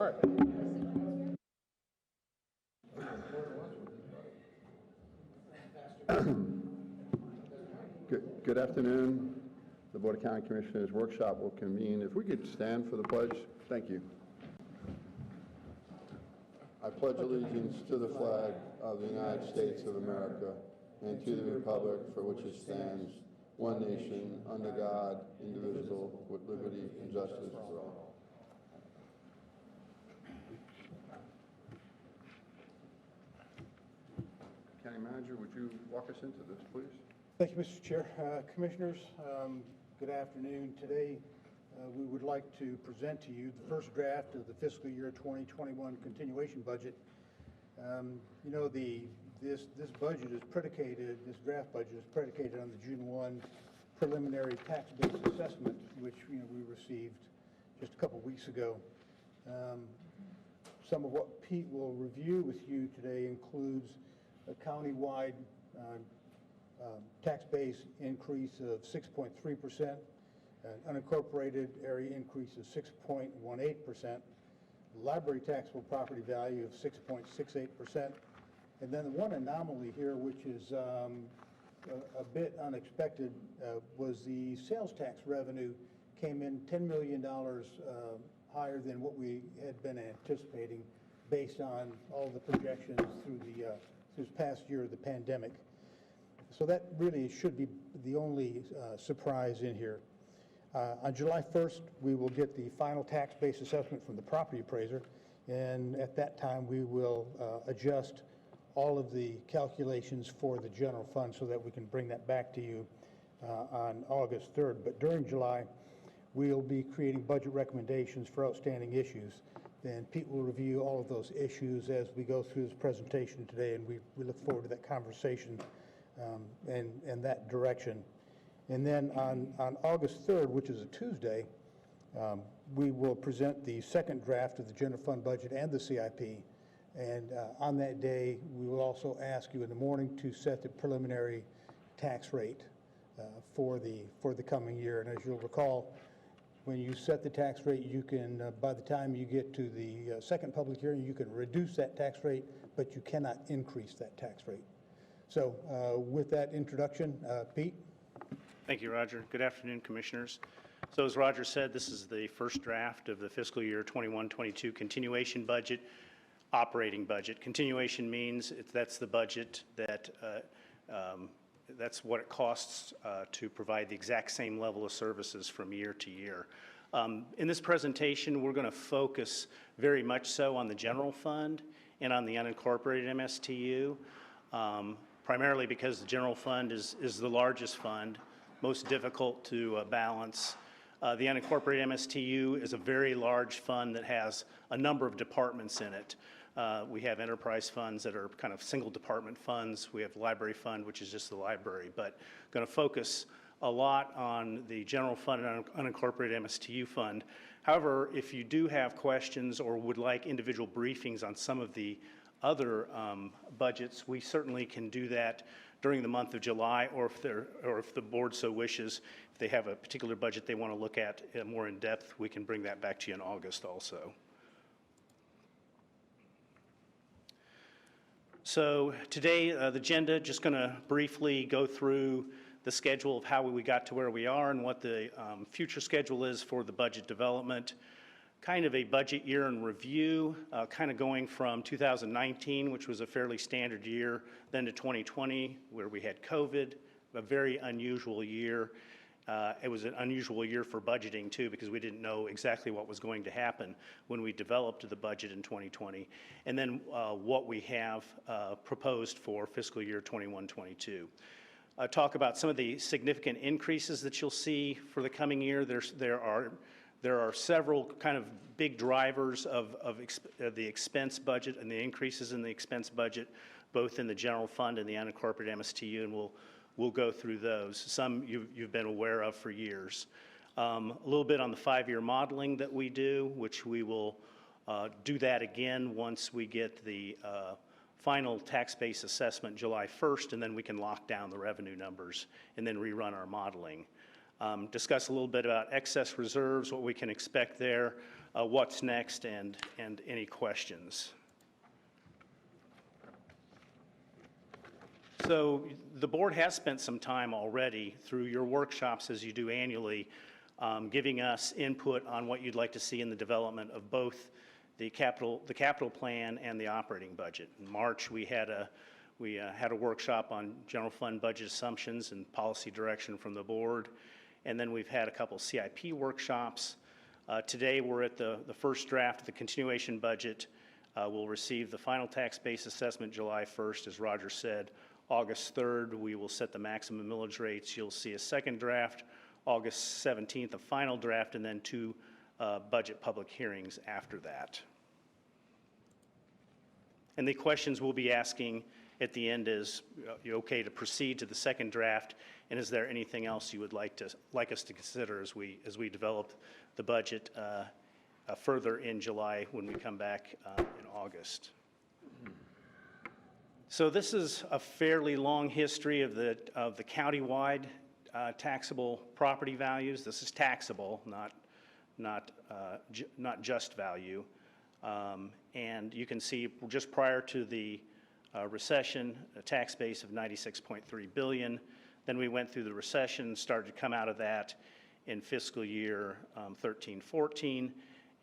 Good afternoon. The Board of County Commissioners workshop will convene. If we could stand for the pledge. Thank you. I pledge allegiance to the flag of the United States of America and to the republic for which it stands, one nation, under God, indivisible, with liberty and justice for all. County Manager, would you walk us into this, please? Thank you, Mr. Chair. Commissioners, good afternoon. Today, we would like to present to you the first draft of the fiscal year 2021 continuation budget. You know, this budget is predicated, this draft budget is predicated on the June 1 preliminary tax-based assessment, which we received just a couple weeks ago. Some of what Pete will review with you today includes a county-wide tax base increase of 6.3%, an unincorporated area increase of 6.18%, library taxable property value of 6.68%, and then the one anomaly here, which is a bit unexpected, was the sales tax revenue came in $10 million higher than what we had been anticipating based on all the projections through this past year of the pandemic. So that really should be the only surprise in here. On July 1st, we will get the final tax base assessment from the property appraiser, and at that time we will adjust all of the calculations for the general fund so that we can bring that back to you on August 3rd. But during July, we'll be creating budget recommendations for outstanding issues. Then Pete will review all of those issues as we go through this presentation today, and we look forward to that conversation and that direction. And then on August 3rd, which is a Tuesday, we will present the second draft of the general fund budget and the CIP. And on that day, we will also ask you in the morning to set the preliminary tax rate for the coming year. And as you'll recall, when you set the tax rate, you can, by the time you get to the second public hearing, you can reduce that tax rate, but you cannot increase that tax rate. So with that introduction, Pete. Thank you, Roger. Good afternoon, Commissioners. So as Roger said, this is the first draft of the fiscal year 21-22 continuation budget, operating budget. Continuation means that's the budget that that's what it costs to provide the exact same level of services from year to year. In this presentation, we're going to focus very much so on the general fund and on the unincorporated MSTU, primarily because the general fund is the largest fund, most difficult to balance. The unincorporated MSTU is a very large fund that has a number of departments in it. We have enterprise funds that are kind of single department funds. We have the library fund, which is just the library, but going to focus a lot on the general fund and unincorporated MSTU fund. However, if you do have questions or would like individual briefings on some of the other budgets, we certainly can do that during the month of July, or if the board so wishes, if they have a particular budget they want to look at more in depth, we can bring that back to you in August also. So today, the agenda, just going to briefly go through the schedule of how we got to where we are and what the future schedule is for the budget development. Kind of a budget year in review, kind of going from 2019, which was a fairly standard year, then to 2020, where we had COVID, a very unusual year. It was an unusual year for budgeting too, because we didn't know exactly what was going to happen when we developed the budget in 2020. And then what we have proposed for fiscal year 21-22. Talk about some of the significant increases that you'll see for the coming year. There are several kind of big drivers of the expense budget and the increases in the expense budget, both in the general fund and the unincorporated MSTU, and we'll go through those. Some you've been aware of for years. A little bit on the 5-year modeling that we do, which we will do that again once we get the final tax base assessment July 1st, and then we can lock down the revenue numbers and then rerun our modeling. Discuss a little bit about excess reserves, what we can expect there. what's next and any questions. So the board has spent some time already through your workshops, as you do annually, giving us input on what you'd like to see in the development of both the capital plan and the operating budget. In March, we had a workshop on general fund budget assumptions and policy direction from the board, and then we've had a couple CIP workshops. Today, we're at the first draft of the continuation budget. We'll receive the final tax base assessment July 1st, as Roger said. August 3rd, we will set the maximum millage rates. You'll see a second draft, August 17th, a final draft, and then two budget public hearings after that. And the questions we'll be asking at the end is, you okay to proceed to the second draft, and is there anything else you would like us to consider as we develop the budget further in July when we come back in August? So this is a fairly long history of the countywide taxable property values. This is taxable, not just value. And you can see just prior to the recession, a tax base of $96.3 billion. Then we went through the recession, started to come out of that in fiscal year 13-14,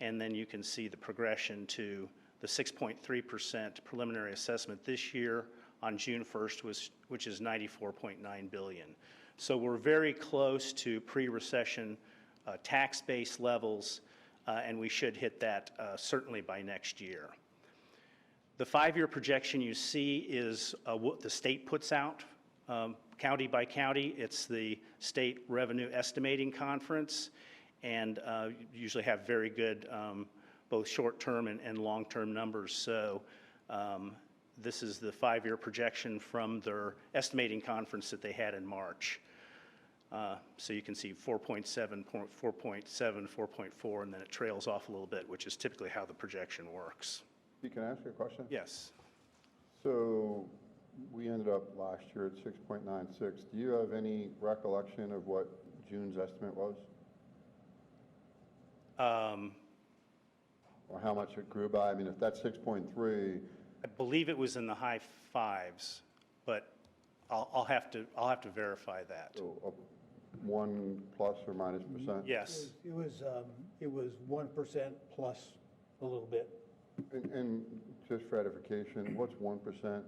and then you can see the progression to the 6.3% preliminary assessment this year on June 1st, which is $94.9 billion. So we're very close to pre-recession tax base levels, and we should hit that certainly by next year. The 5-year projection you see is what the state puts out, county by county. It's the State Revenue Estimating Conference, and usually have very good both short-term and long-term numbers. So this is the 5-year projection from their estimating conference that they had in March. So you can see 4.7, 4.7, 4.4, and then it trails off a little bit, which is typically how the projection works. Can I ask you a question? Yes. So we ended up last year at 6.96. Do you have any recollection of what June's estimate was? Or how much it grew by? I mean, if that's 6.3. I believe it was in the high 5s, but I'll have to verify that. So 1 plus or minus percent? Yes. It was 1% plus a little bit. And just for edification, what's 1%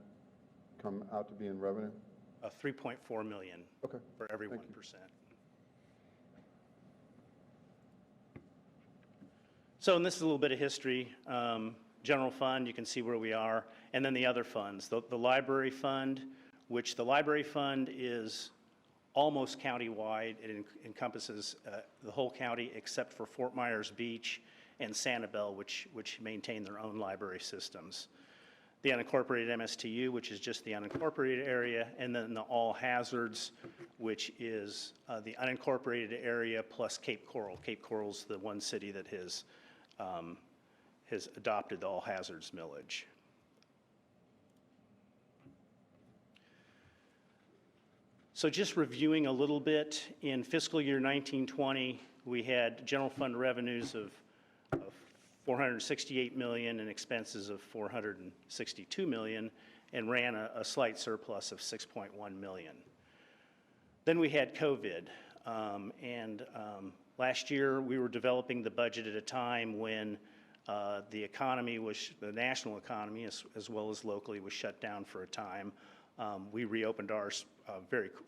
come out to be in revenue? 3.4 million Okay. for every 1%. Thank you. So, and this is a little bit of history. General fund, you can see where we are, and then the other funds. The library fund, which the library fund is almost countywide. It encompasses the whole county except for Fort Myers Beach and Sanibel, which maintain their own library systems. The unincorporated MSTU, which is just the unincorporated area, and then the all hazards, which is the unincorporated area plus Cape Coral. Cape Coral's the one city that has adopted the all hazards millage. So just reviewing a little bit, in fiscal year 1920, we had general fund revenues of $468 million and expenses of $462 million, and ran a slight surplus of $6.1 million. Then we had COVID, and last year we were developing the budget at a time when the national economy, as well as locally, was shut down for a time. We reopened ours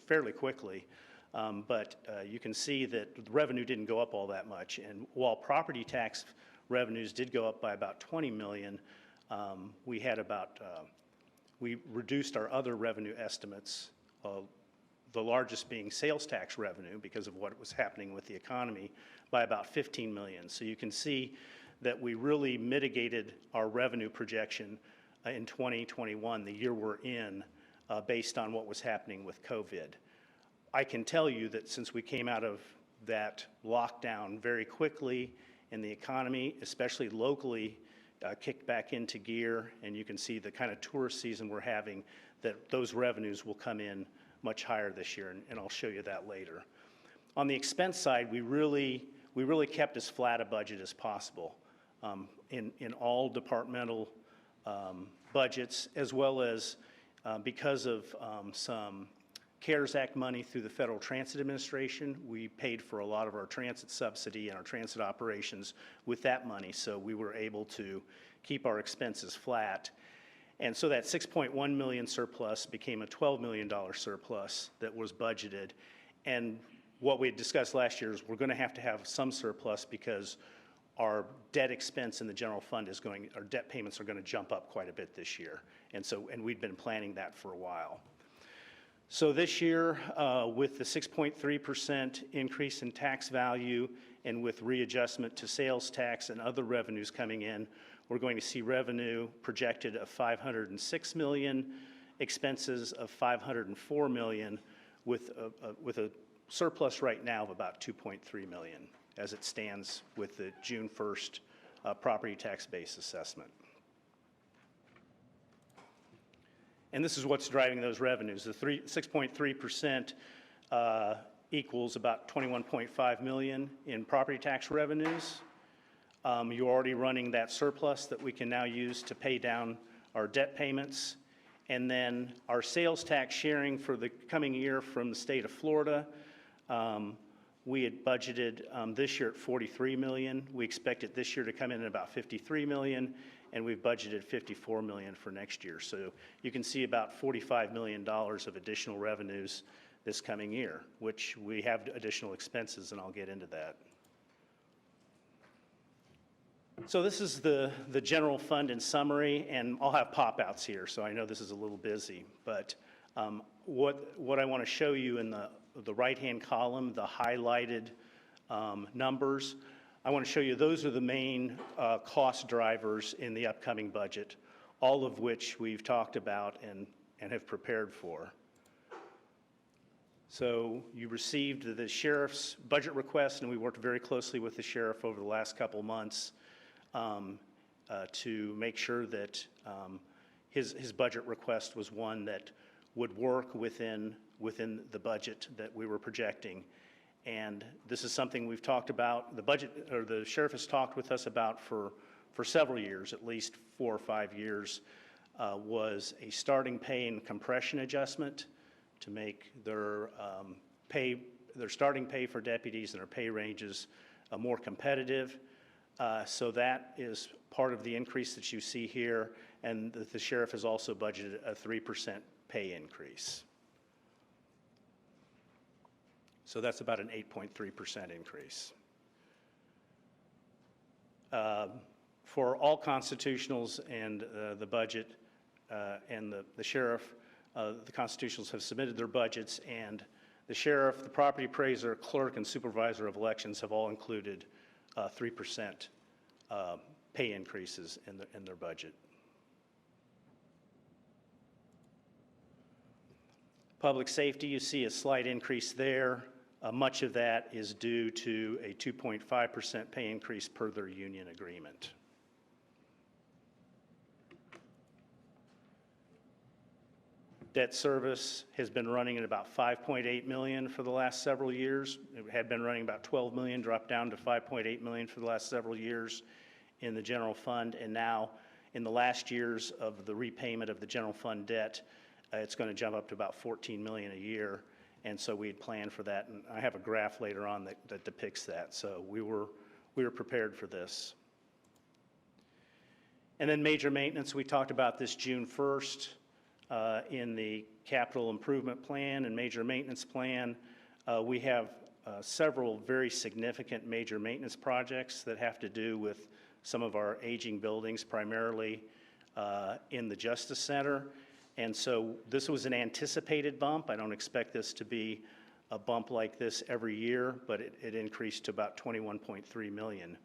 fairly quickly, but you can see that the revenue didn't go up all that much. And while property tax revenues did go up by about $20 million, we reduced our other revenue estimates, the largest being sales tax revenue because of what was happening with the economy, by about $15 million. So you can see that we really mitigated our revenue projection in 2021, the year we're in, based on what was happening with COVID. I can tell you that since we came out of that lockdown very quickly, and the economy, especially locally, kicked back into gear, and you can see the kind of tourist season we're having, that those revenues will come in much higher this year, and I'll show you that later. On the expense side, we really kept as flat a budget as possible. in all departmental budgets, as well as because of some CARES Act money through the Federal Transit Administration. We paid for a lot of our transit subsidy and our transit operations with that money, so we were able to keep our expenses flat. And so that $6.1 million surplus became a $12 million surplus that was budgeted. And what we had discussed last year is we're going to have some surplus because our debt expense in the general fund our debt payments are going to jump up quite a bit this year. And we'd been planning that for a while. So this year, with the 6.3% increase in tax value and with readjustment to sales tax and other revenues coming in, we're going to see revenue projected of $506 million, expenses of $504 million, with a surplus right now of about $2.3 million as it stands with the June 1st property tax base assessment. And this is what's driving those revenues. The 6.3% equals about $21.5 million in property tax revenues. You're already running that surplus that we can now use to pay down our debt payments. And then our sales tax sharing for the coming year from the state of Florida, we had budgeted this year at $43 million. We expect it this year to come in at about $53 million, and we've budgeted $54 million for next year. So you can see about $45 million of additional revenues this coming year, which we have additional expenses, and I'll get into that. So this is the general fund in summary, and I'll have pop-outs here, so I know this is a little busy. But what I want to show you in the right-hand column, the highlighted numbers, I want to show you those are the main cost drivers in the upcoming budget, all of which we've talked about and have prepared for. So you received the sheriff's budget request, and we worked very closely with the sheriff over the last couple months to make sure that his budget request was one that would work within the budget that we were projecting. And this is something we've talked about, the sheriff has talked with us about for several years, at least 4 or 5 years, was a starting pay and compression adjustment to make their starting pay for deputies and their pay ranges more competitive. So that is part of the increase that you see here, and the sheriff has also budgeted a 3% pay increase. So that's about an 8.3% increase. For all constitutionals and the budget and the sheriff, the constitutionals have submitted their budgets, and the sheriff, the property appraiser, clerk, and supervisor of elections have all included 3% pay increases in their budget. Public safety, you see a slight increase there. Much of that is due to a 2.5% pay increase per their union agreement. Debt service has been running at about $5.8 million for the last several years. It had been running about $12 million, dropped down to $5.8 million for the last several years in the general fund. And now, in the last years of the repayment of the general fund debt, it's going to jump up to about $14 million a year. And so we had planned for that. And I have a graph later on that depicts that. So we were prepared for this. And then major maintenance, we talked about this June 1st. In the capital improvement plan and major maintenance plan, we have several very significant major maintenance projects that have to do with some of our aging buildings, primarily in the Justice Center. And so this was an anticipated bump. I don't expect this to be a bump like this every year, but it increased to about $21.3 million.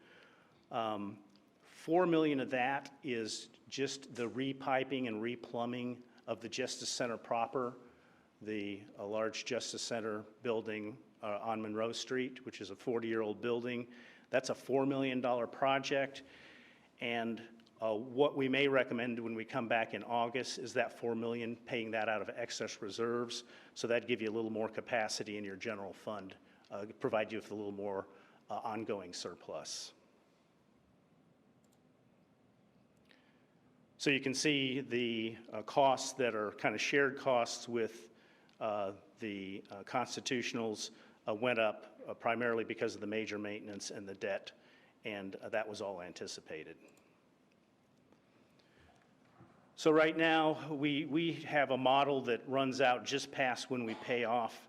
$4 million of that is just the repiping and replumbing of the Justice Center proper, a large Justice Center building on Monroe Street, which is a 40-year-old building. That's a $4 million project, and what we may recommend when we come back in August is that $4 million, paying that out of excess reserves, so that'd give you a little more capacity in your general fund, provide you with a little more ongoing surplus. So you can see the costs that are kind of shared costs with the constitutionals went up primarily because of the major maintenance and the debt, and that was all anticipated. So right now, we have a model that runs out just past when we pay off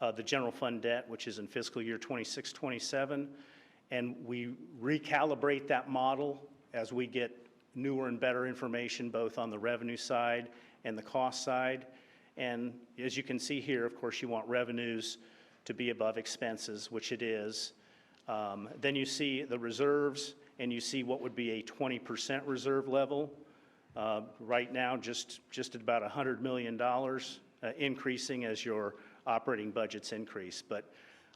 the general fund debt, which is in fiscal year 26-27, and we recalibrate that model as we get newer and better information both on the revenue side and the cost side. And as you can see here, of course, you want revenues to be above expenses, which it is. Then you see the reserves, and you see what would be a 20% reserve level. Right now, just at about $100 million, increasing as your operating budgets increase. But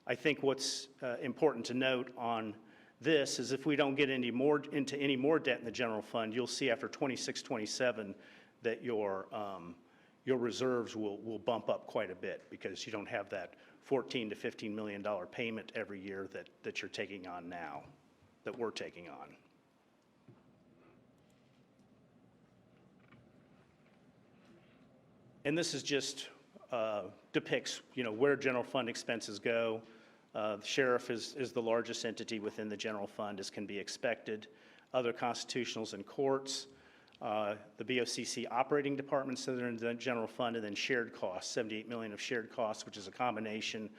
I think what's important to note on this is if we don't get into any more debt in the general fund, you'll see after 26-27 that your reserves will bump up quite a bit because you don't have that $14 to $15 million payment every year that you're taking on now, that we're taking on. And this is just depicts, where general fund expenses go. The sheriff is the largest entity within the general fund, as can be expected. Other constitutionals and courts, the BOCC operating departments that are in the general fund, and then shared costs, $78 million of shared costs, which is a combination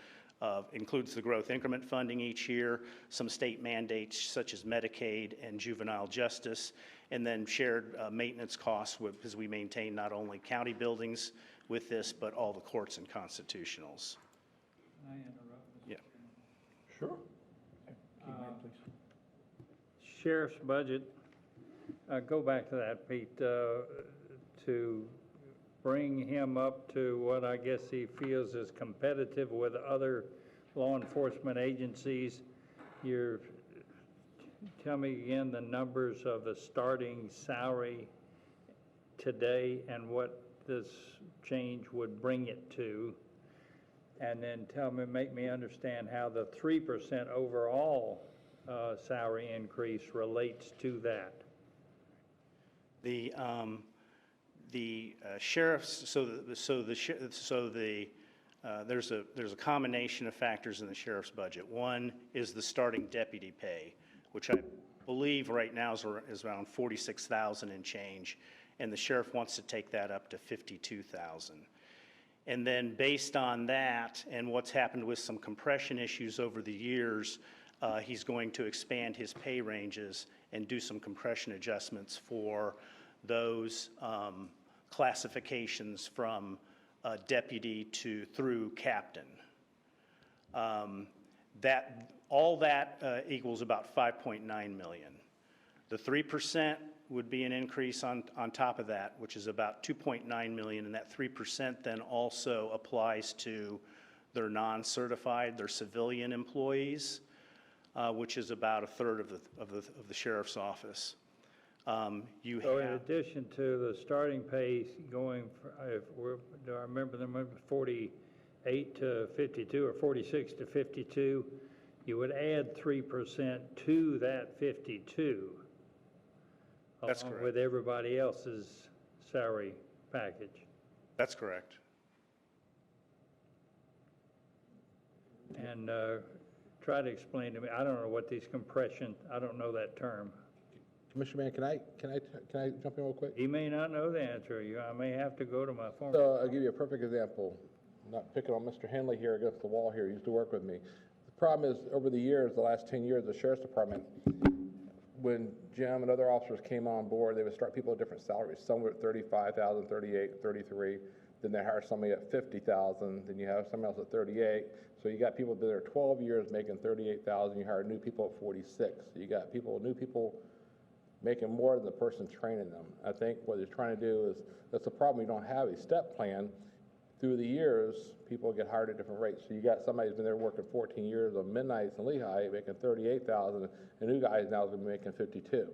of, includes the growth increment funding each year, some state mandates such as Medicaid and juvenile justice, and then shared maintenance costs because we maintain not only county buildings with this, but all the courts and constitutionals. Can I interrupt? Yeah. Sure. Sheriff's budget, go back to that, Pete, to bring him up to what I guess he feels is competitive with other law enforcement agencies. Tell me again the numbers of the starting salary today and what this change would bring it to. And then make me understand how the 3% overall salary increase relates to that. The sheriff's, there's a combination of factors in the sheriff's budget. One is the starting deputy pay, which I believe right now is around $46,000 and change, and the sheriff wants to take that up to $52,000. And then based on that and what's happened with some compression issues over the years, he's going to expand his pay ranges and do some compression adjustments for those classifications from deputy through captain. All that equals about $5.9 million. The 3% would be an increase on top of that, which is about $2.9 million, and that 3% then also applies to their non-certified, their civilian employees, which is about a third of the sheriff's office. So in addition to the starting pay going, do I remember them 48 to 52 or 46 to 52, you would add 3% to that 52. That's along correct. With everybody else's salary package. That's correct. And try to explain to me, I don't know what these compression, I don't know that term. Commissioner Mann, can I jump in real quick? He may not know the answer. I may have to go to my former. So I'll give you a perfect example. Not picking on Mr. Henley here against the wall here. He used to work with me. The problem is, over the years, the last 10 years, the sheriff's department, when Jim and other officers came on board, they would start people at different salaries. Some were at 35,000, 38, 33. Then they hire somebody at 50,000. Then you have somebody else at 38. So you got people that are 12 years making 38,000. You hire new people at 46. So you got new people making more than the person training them. I think what they're trying to do is, that's the problem, you don't have a step plan. Through the years, people get hired at different rates. So you got somebody who's been there working 14 years on Midnights and Lehigh making 38,000, and new guys now is going to be making 52.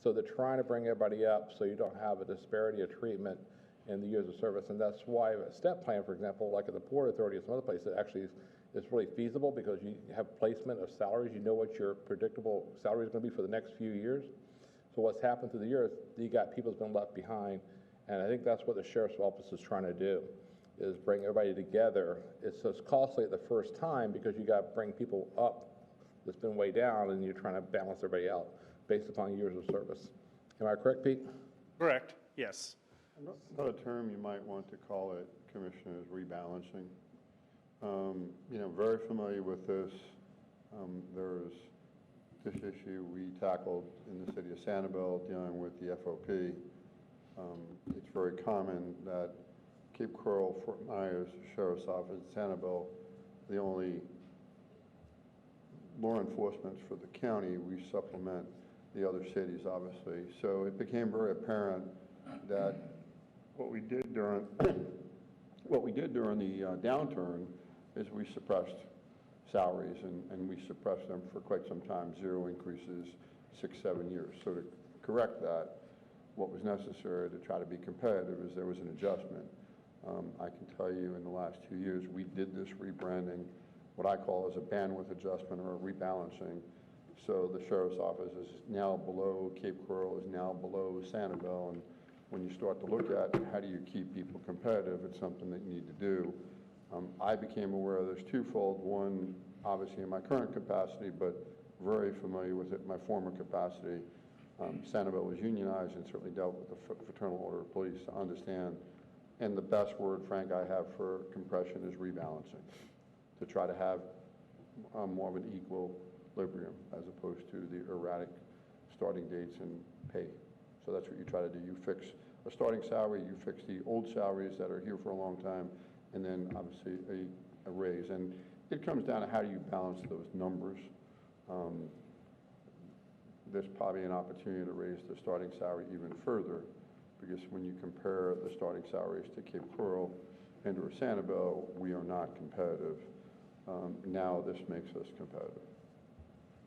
So they're trying to bring everybody up so you don't have a disparity of treatment in the years of service. And that's why a step plan, for example, like at the Port Authority or some other places, actually is really feasible because you have placement of salaries. You know what your predictable salary is going to be for the next few years. So what's happened through the years, you got people's been left behind, and I think that's what the sheriff's office is trying to do, is bring everybody together. It's costly at the first time because you got to bring people up that's been way down, and you're trying to balance everybody out based upon years of service. Am I correct, Pete? Correct, yes. Another term you might want to call it, Commissioner, is rebalancing. You know, very familiar with this. There's this issue we tackled in the city of Sanibel dealing with the FOP. It's very common that Cape Coral, Fort Myers, Sheriff's Office, Sanibel, the only law enforcement for the county. We supplement the other cities, obviously. So it became very apparent that what we did during the downturn is we suppressed salaries, and we suppressed them for quite some time, 0 increases, 6, 7 years. So to correct that, what was necessary to try to be competitive is there was an adjustment. I can tell you in the last 2 years, we did this rebranding, what I call as a bandwidth adjustment or a rebalancing. So the sheriff's office is now below, Cape Coral is now below Sanibel, and when you start to look at how do you keep people competitive, it's something that you need to do. I became aware there's twofold. One, obviously in my current capacity, but very familiar with it in my former capacity. Sanibel was unionized and certainly dealt with the Fraternal Order of Police to understand. And the best word, Frank, I have for compression is rebalancing, to try to have more of an equilibrium as opposed to the erratic starting dates and pay. So that's what you try to do. You fix a starting salary, you fix the old salaries that are here for a long time, and then obviously a raise. And it comes down to how do you balance those numbers. There's probably an opportunity to raise the starting salary even further, because when you compare the starting salaries to Cape Coral and or Sanibel, we are not competitive. Now this makes us competitive.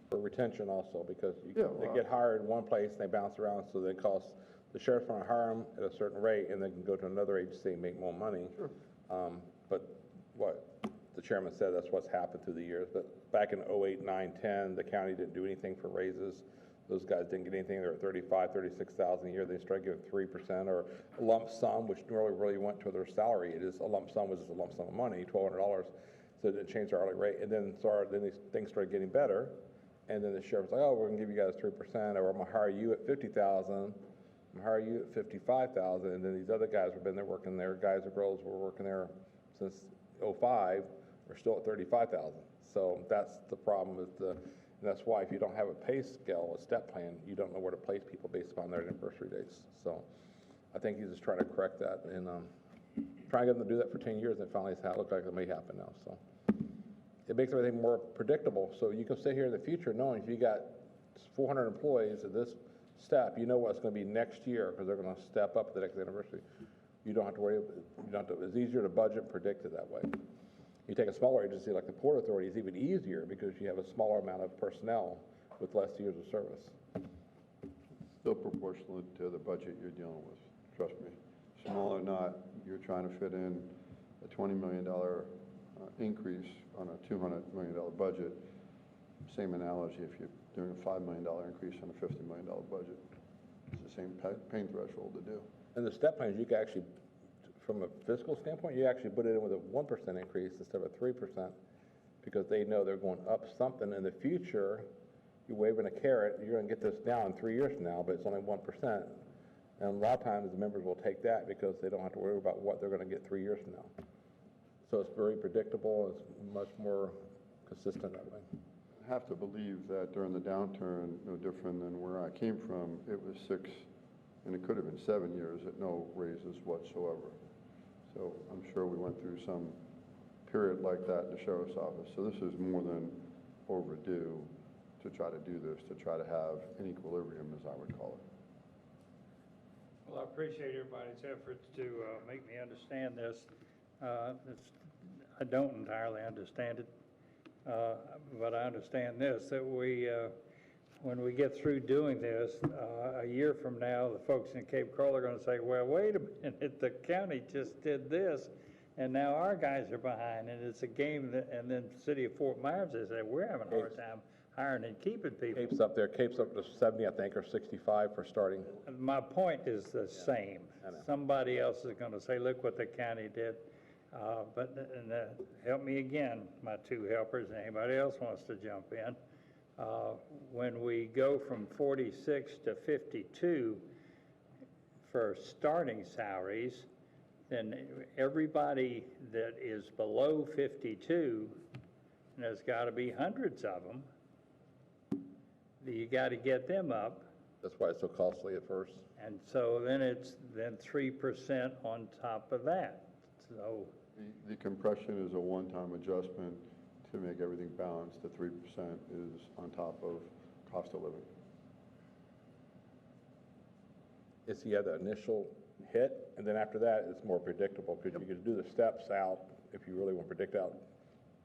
For retention also, because Yeah, they well, get hired in one place, and they bounce around, so they cost, the sheriff's want to hire them at a certain rate, and they can go to another agency and make more money. Sure. But what the chairman said, that's what's happened through the years. But back in 08, 9, 10, the county didn't do anything for raises. Those guys didn't get anything. They were at 35, 36,000 a year. They started giving 3% or a lump sum, which really went to their salary. It is a lump sum, was just a lump sum of money, $1,200. So it didn't change their hourly rate. And then these things started getting better. And then the sheriff was like, oh, we're gonna give you guys 3%, or I'm gonna hire you at 50,000. I'm gonna hire you at 55,000. And then these other guys have been there working there. Guys or girls were working there since 05. We're still at 35,000. So that's the problem with and that's why if you don't have a pay scale, a step plan, you don't know where to place people based upon their anniversary dates. So I think he's just trying to correct that and trying to get them to do that for 10 years, and it finally looks like it may happen now. So it makes everything more predictable. So you can sit here in the future knowing if you got 400 employees at this step, you know what it's going to be next year because they're going to step up at the next anniversary. You don't have to worry. It's easier to budget and predict it that way. You take a smaller agency like the Port Authority, it's even easier because you have a smaller amount of personnel with less years of service. Still proportional to the budget you're dealing with, trust me. Small or not, you're trying to fit in a $20 million increase on a $200 million budget. Same analogy if you're doing a $5 million increase on a $50 million budget. It's the same pain threshold to do. And the step plans, you can actually, from a fiscal standpoint, you actually put it in with a 1% increase instead of a 3% because they know they're going up something in the future. You're waving a carrot, you're going to get this down 3 years from now, but it's only 1%. And a lot of times the members will take that because they don't have to worry about what they're going to get 3 years from now. So it's very predictable, it's much more consistent that way. I have to believe that during the downturn, no different than where I came from, it was 6, and it could have been 7 years at no raises whatsoever. So I'm sure we went through some period like that in the sheriff's office. So this is more than overdue to try to do this, to try to have an equilibrium, as I would call it. Well, I appreciate everybody's efforts to make me understand this. I don't entirely understand it, but I understand this, that when we get through doing this, a year from now, the folks in Cape Coral are going to say, well, wait a minute, the county just did this, and now our guys are behind, and it's a game that, and then the city of Fort Myers, they say, we're having a hard time hiring and keeping people. Cape's up there, Cape's up to 70, I think, or 65 for starting. My point is the same. I know. Somebody else is going to say, look what the county did. Help me again, my two helpers, and anybody else wants to jump in. When we go from 46 to 52 for starting salaries, then everybody that is below 52, and there's got to be hundreds of them, you got to get them up. That's why it's so costly at first. And so then it's 3% on top of that. So The compression is a one-time adjustment to make everything balanced. The 3% is on top of cost of living. It's you have the initial hit, and then after that, it's more predictable, because you can do the steps out, if you really want to predict out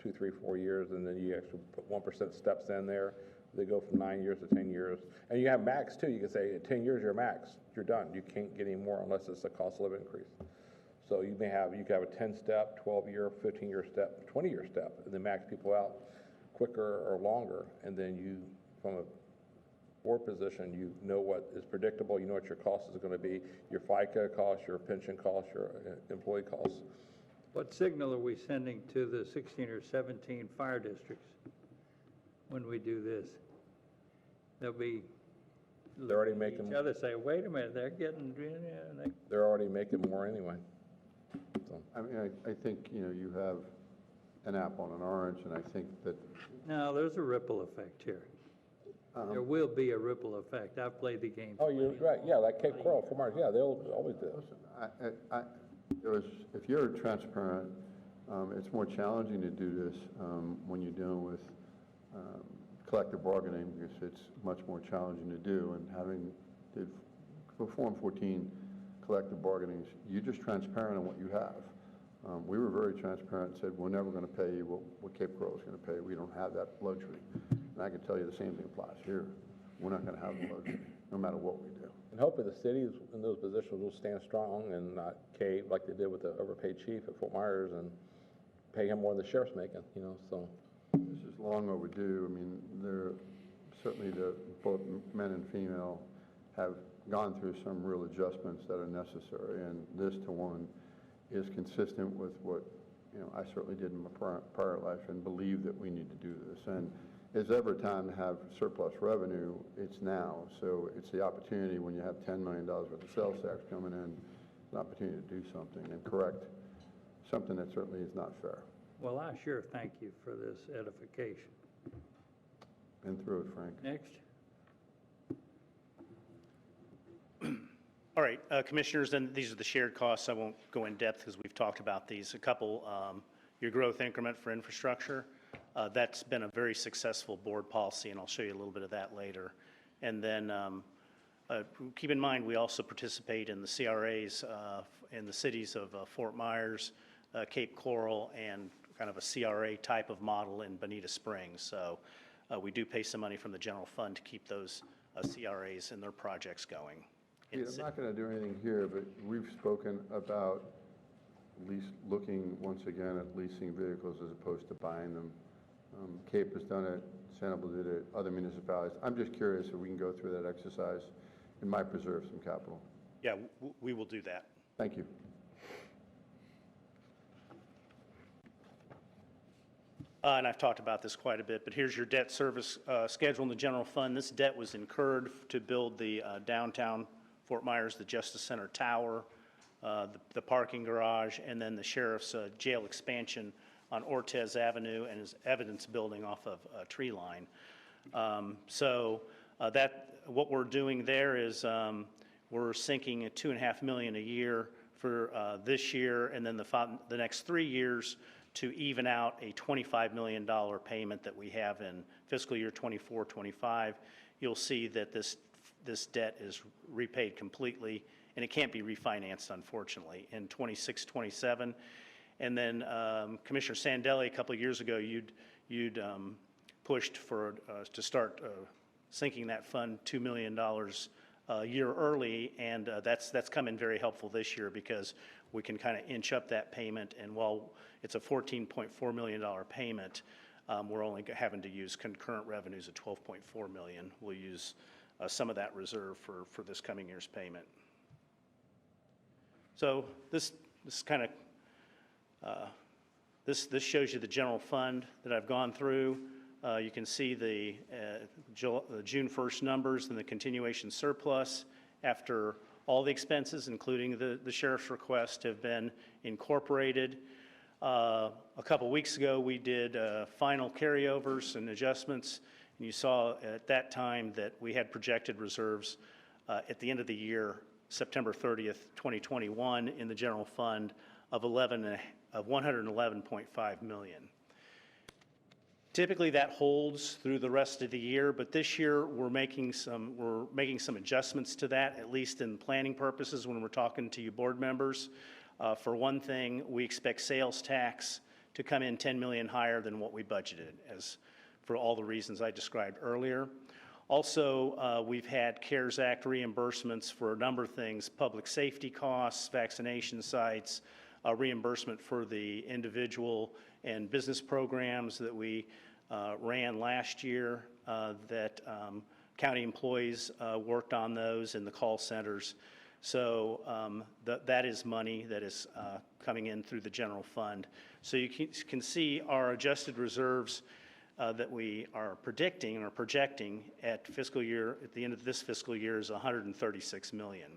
2, 3, 4 years, and then you actually put 1% steps in there. They go from 9 years to 10 years. And you have max too. You can say at 10 years, you're max. You're done. You can't get any more unless it's a cost of living increase. So you can have a 10-step, 12-year, 15-year step, 20-year step, and then max people out quicker or longer. And then you, from a board position, you know what is predictable. You know what your cost is going to be, your FICA costs, your pension costs, your employee costs. what signal are we sending to the 16 or 17 fire districts when we do this? They'll be They're already making. each other say, wait a minute, they're getting, They're already making more anyway. So. I mean, I think, you have an apple and an orange, and I think that, no, there's a ripple effect here. There will be a ripple effect. I've played the game. Oh, you're right. Yeah, like Cape Coral, Fort Myers. Yeah, they'll always do. if you're transparent, it's more challenging to do this when you're dealing with collective bargaining, because it's much more challenging to do. And having did perform 14 collective bargainings, you're just transparent on what you have. We were very transparent and said, we're never going to pay you what Cape Coral is going to pay. We don't have that luxury. And I can tell you the same thing applies here. We're not going to have the luxury, no matter what we do. And hopefully the cities in those positions will stand strong and not cave like they did with the overpaid chief at Fort Myers and pay him more than the sheriff's making, so. This is long overdue. I mean, certainly both men and female have gone through some real adjustments that are necessary, and this to one is consistent with what, I certainly did in my prior life and believe that we need to do this. And is ever time to have surplus revenue, it's now. So it's the opportunity when you have $10 million worth of sales tax coming in, it's an opportunity to do something and correct something that certainly is not fair. Well, I sure thank you for this edification. Been through it, Frank. Next. All right, Commissioners, and these are the shared costs. I won't go in depth because we've talked about these. A couple, your growth increment for infrastructure. That's been a very successful board policy, and I'll show you a little bit of that later. And then keep in mind, we also participate in the CRAs in the cities of Fort Myers, Cape Coral, and kind of a CRA type of model in Bonita Springs. So we do pay some money from the general fund to keep those CRAs and their projects going. Yeah, I'm not going to do anything here, but we've spoken about looking once again at leasing vehicles as opposed to buying them. Cape has done it, Sanibel did it, other municipalities. I'm just curious if we can go through that exercise. It might preserve some capital. Yeah, we will do that. Thank you. And I've talked about this quite a bit, but here's your debt service schedule in the general fund. This debt was incurred to build the downtown Fort Myers, the Justice Center Tower, the parking garage, and then the sheriff's jail expansion on Ortez Avenue and his evidence building off of Tree Line. What we're doing there is we're sinking at $2.5 million a year for this year, and then the next 3 years to even out a $25 million payment that we have in fiscal year 24-25. You'll see that this debt is repaid completely, and it can't be refinanced, unfortunately, in 26-27. And then Commissioner Sandelli, a couple of years ago, you'd pushed for to start sinking that fund $2 million a year early, and that's come in very helpful this year because we can kind of inch up that payment. And while it's a $14.4 million payment, we're only having to use concurrent revenues of $12.4 million. We'll use some of that reserve for this coming year's payment. So this kind of, this shows you the general fund that I've gone through. You can see the June 1st numbers and the continuation surplus after all the expenses, including the sheriff's request, have been incorporated. A couple weeks ago, we did final carryovers and adjustments, and you saw at that time that we had projected reserves at the end of the year, September 30th, 2021, in the general fund of $111.5 million. Typically, that holds through the rest of the year, but this year we're making some adjustments to that, at least in planning purposes when we're talking to you board members. For one thing, we expect sales tax to come in $10 million higher than what we budgeted, as for all the reasons I described earlier. Also, we've had CARES Act reimbursements for a number of things: public safety costs, vaccination sites, reimbursement for the individual and business programs that we ran last year, that county employees worked on those in the call centers. So that is money that is coming in through the general fund. So you can see our adjusted reserves that we are predicting or projecting at the end of this fiscal year is $136 million.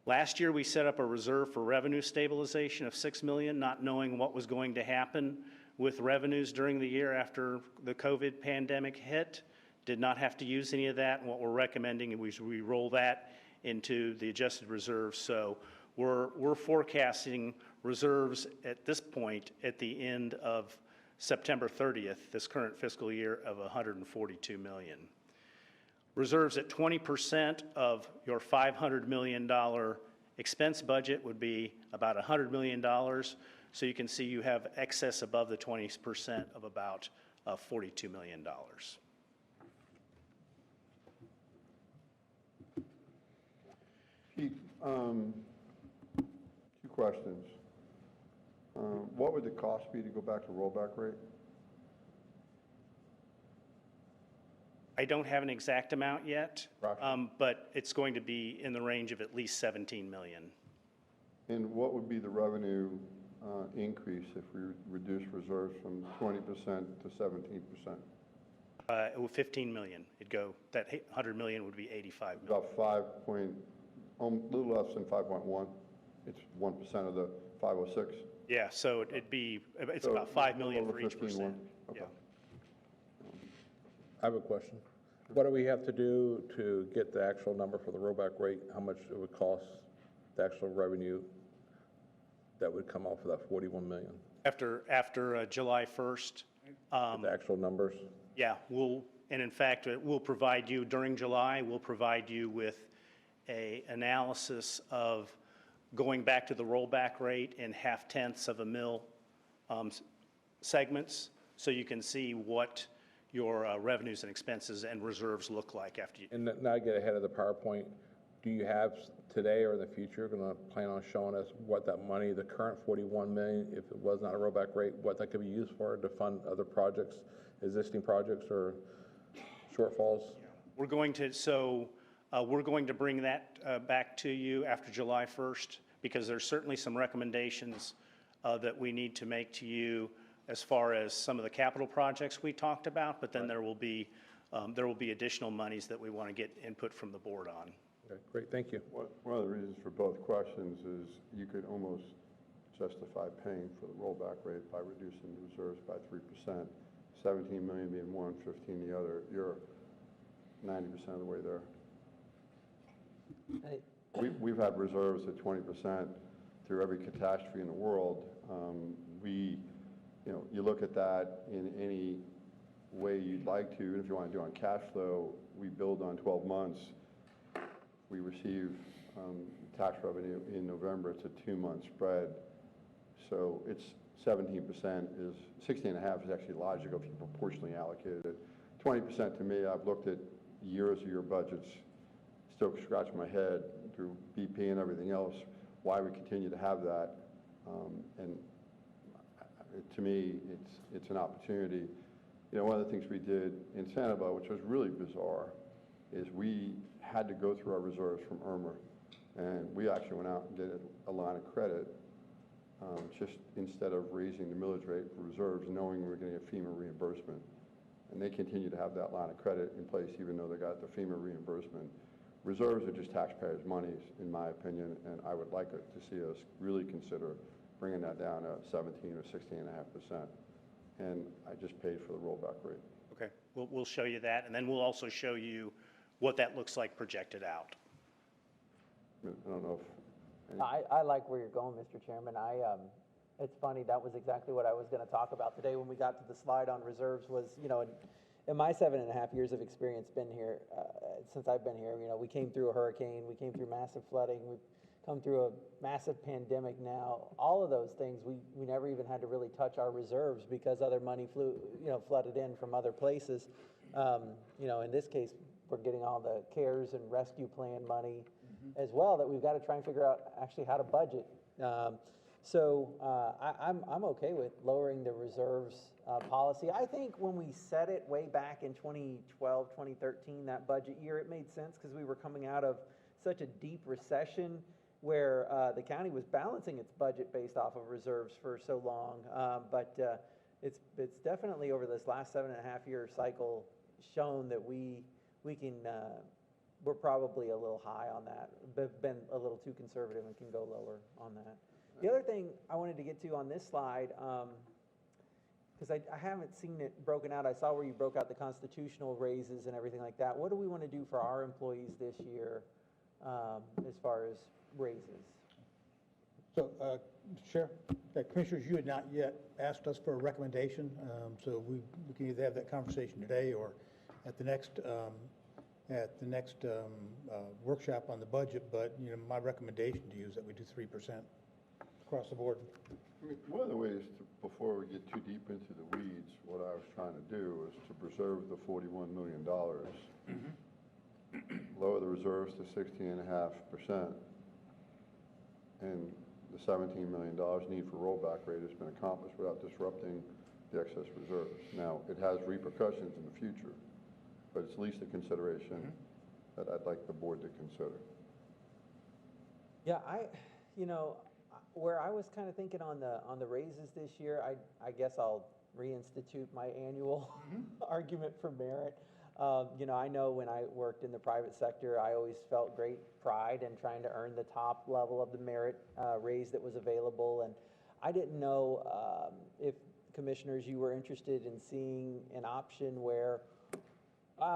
Last year, we set up a reserve for revenue stabilization of $6 million, not knowing what was going to happen with revenues during the year after the COVID pandemic hit. Did not have to use any of that, and what we're recommending is we roll that into the adjusted reserves. So we're forecasting reserves at this point at the end of September 30th, this current fiscal year, of $142 million. Reserves at 20% of your $500 million expense budget would be about $100 million. So you can see you have excess above the 20% of about $42 million. Pete, two questions. What would the cost be to go back to rollback rate? I don't have an exact amount yet, Right. but it's going to be in the range of at least $17 million. And what would be the revenue increase if we reduce reserves from 20% to 17%? It would 15 million. It'd go, that 100 million would be 85 million. About a little less than 5.1. It's 1% of the 506. Yeah, so it's So about 5 million over for each 15.1. percent. Okay. Yeah. I have a question. What do we have to do to get the actual number for the rollback rate? How much it would cost, the actual revenue that would come off of that 41 million? After July 1st, The actual numbers? yeah, and in fact, we'll provide you, during July, we'll provide you with a analysis of going back to the rollback rate in 0.5 of a mil segments, so you can see what your revenues and expenses and reserves look like after you. And now I get ahead of the PowerPoint. Do you have today or in the future going to plan on showing us what that money, the current 41 million, if it was not a rollback rate, what that could be used for to fund other projects, existing projects or shortfalls? We're going to bring that back to you after July 1st, because there's certainly some recommendations that we need to make to you as far as some of the capital projects we talked about, but then there will be additional monies that we want to get input from the board on. Okay, great, thank you. One of the reasons for both questions is you could almost justify paying for the rollback rate by reducing the reserves by 3%, 17 million being one, 15 the other. You're 90% of the way there. We've had reserves at 20% through every catastrophe in the world. You look at that in any way you'd like to, even if you want to do it on cash flow, we build on 12 months. We receive tax revenue in November. It's a 2-month spread. So it's 17% is 16.5 is actually logical if you proportionally allocated it. 20% to me, I've looked at years of your budgets, still scratching my head through BP and everything else, why we continue to have that. And to me, it's an opportunity. You know, one of the things we did in Sanibel, which was really bizarre, is we had to go through our reserves from Irma, and we actually went out and did a line of credit, just instead of raising the millage rate for reserves, knowing we were getting a FEMA reimbursement. And they continue to have that line of credit in place, even though they got the FEMA reimbursement. Reserves are just taxpayers' monies, in my opinion, and I would like to see us really consider bringing that down to 17 or 16.5%. And I just paid for the rollback rate. Okay, we'll show you that, and then we'll also show you what that looks like projected out. I don't know if I like where you're going, Mr. Chairman. It's funny, that was exactly what I was going to talk about today when we got to the slide on reserves was, you know, in my 7.5 years of experience been here, since I've been here, you know, we came through a hurricane, we came through massive flooding, we've come through a massive pandemic now. All of those things, we never even had to really touch our reserves because other money flooded in from other places. You know, in this case, we're getting all the CARES and rescue plan money as well that we've got to try and figure out actually how to budget. I'm okay with lowering the reserves policy. I think when we set it way back in 2012, 2013, that budget year, it made sense because we were coming out of such a deep recession where the county was balancing its budget based off of reserves for so long. It's definitely over this last 7.5 year cycle shown that we're probably a little high on that, but been a little too conservative and can go lower on that. The other thing I wanted to get to on this slide, because I haven't seen it broken out. I saw where you broke out the constitutional raises and everything like that. What do we want to do for our employees this year as far as raises? So, Mr. Chair, Commissioners, you had not yet asked us for a recommendation, so we can either have that conversation today or at the next workshop on the budget. But you know, my recommendation to you is that we do 3% across the board. I mean, one of the ways before we get too deep into the weeds, what I was trying to do is to preserve the $41 million, lower the reserves to 16.5%, and the $17 million need for rollback rate has been accomplished without disrupting the excess reserves. Now, it has repercussions in the future, but it's at least a consideration that I'd like the board to consider. Yeah, where I was kind of thinking on the raises this year, I guess I'll reinstitute my annual argument for merit. You know, I know when I worked in the private sector, I always felt great pride in trying to earn the top level of the merit raise that was available. And I didn't know if commissioners, you were interested in seeing an option where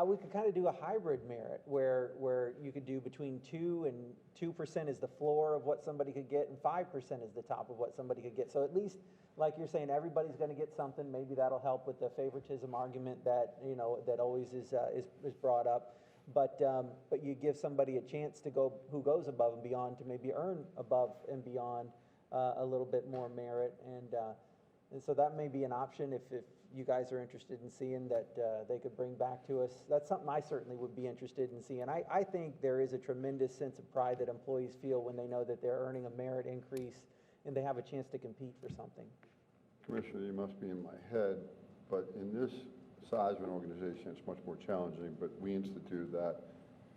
we could kind of do a hybrid merit where you could do between 2% is the floor of what somebody could get and 5% is the top of what somebody could get. So at least, like you're saying, everybody's going to get something. Maybe that'll help with the favoritism argument that, you know, that always is brought up. But you give somebody a chance to go, who goes above and beyond, to maybe earn above and beyond a little bit more merit. And so that may be an option if you guys are interested in seeing that they could bring back to us. That's something I certainly would be interested in seeing. I think there is a tremendous sense of pride that employees feel when they know that they're earning a merit increase and they have a chance to compete for something. Commissioner, you must be in my head, but in this size of an organization, it's much more challenging, but we instituted that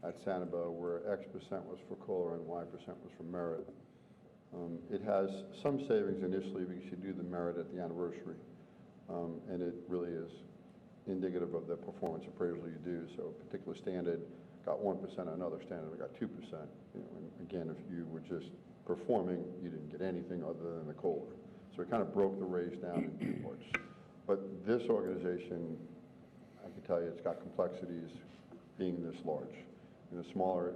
at Sanibel where X% was for COLA and Y% was for merit. It has some savings initially because you do the merit at the anniversary, and it really is indicative of the performance appraisal you do. So a particular standard got 1%, another standard got 2%. You know, and again, if you were just performing, you didn't get anything other than the COLA. So it kind of broke the raise down in two parts. But this organization, I can tell you, it's got complexities being this large in a smaller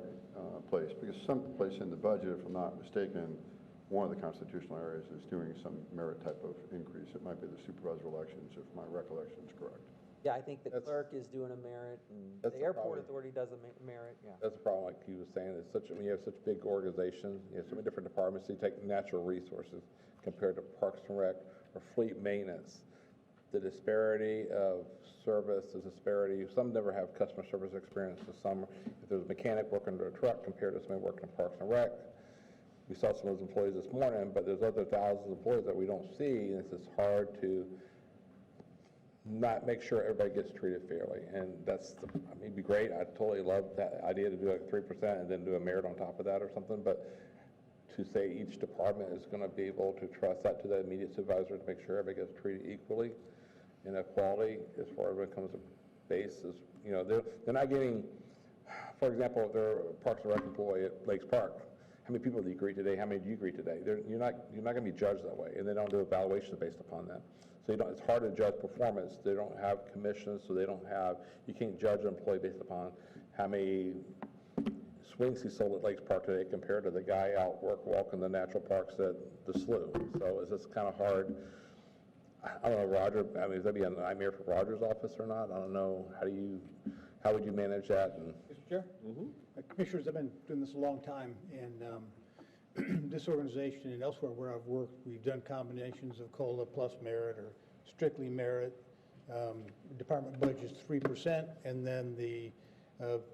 place, because some place in the budget, if I'm not mistaken, one of the constitutional areas is doing some merit type of increase. It might be the supervisor elections, if my recollection is correct. Yeah, I think the clerk is doing a merit, and the airport authority does a merit, yeah. That's the problem, like he was saying, it's when you have such big organizations, you have so many different departments, you take natural resources compared to Parks and Rec or fleet maintenance. The disparity of service, the disparity, some never have customer service experience, so some, if there's a mechanic working on a truck compared to somebody working in Parks and Rec, we saw some of those employees this morning, but there's other thousands of employees that we don't see, and it's just hard to not make sure everybody gets treated fairly. And that's, I mean, it'd be great. I totally love that idea to do like 3% and then do a merit on top of that or something, but to say each department is going to be able to trust that to the immediate supervisor to make sure everybody gets treated equally in equality as far as when it comes to bases. You know, they're not getting, for example, if they're a Parks and Rec employee at Lakes Park, how many people do you greet today? How many do you greet today? You're not going to be judged that way, and they don't do evaluations based upon that. So it's hard to judge performance. They don't have commissions, so you can't judge an employee based upon how many swings he sold at Lakes Park today compared to the guy out walking the natural parks at the slough. So it's just kind of hard. I don't know, Roger, I mean, is that be a nightmare for Roger's office or not? I don't know. How would you manage that? Mr. Chair? Commissioners, I've been doing this a long time, and this organization and elsewhere where I've worked, we've done combinations of COLA plus merit or strictly merit. Department budget's 3%, and then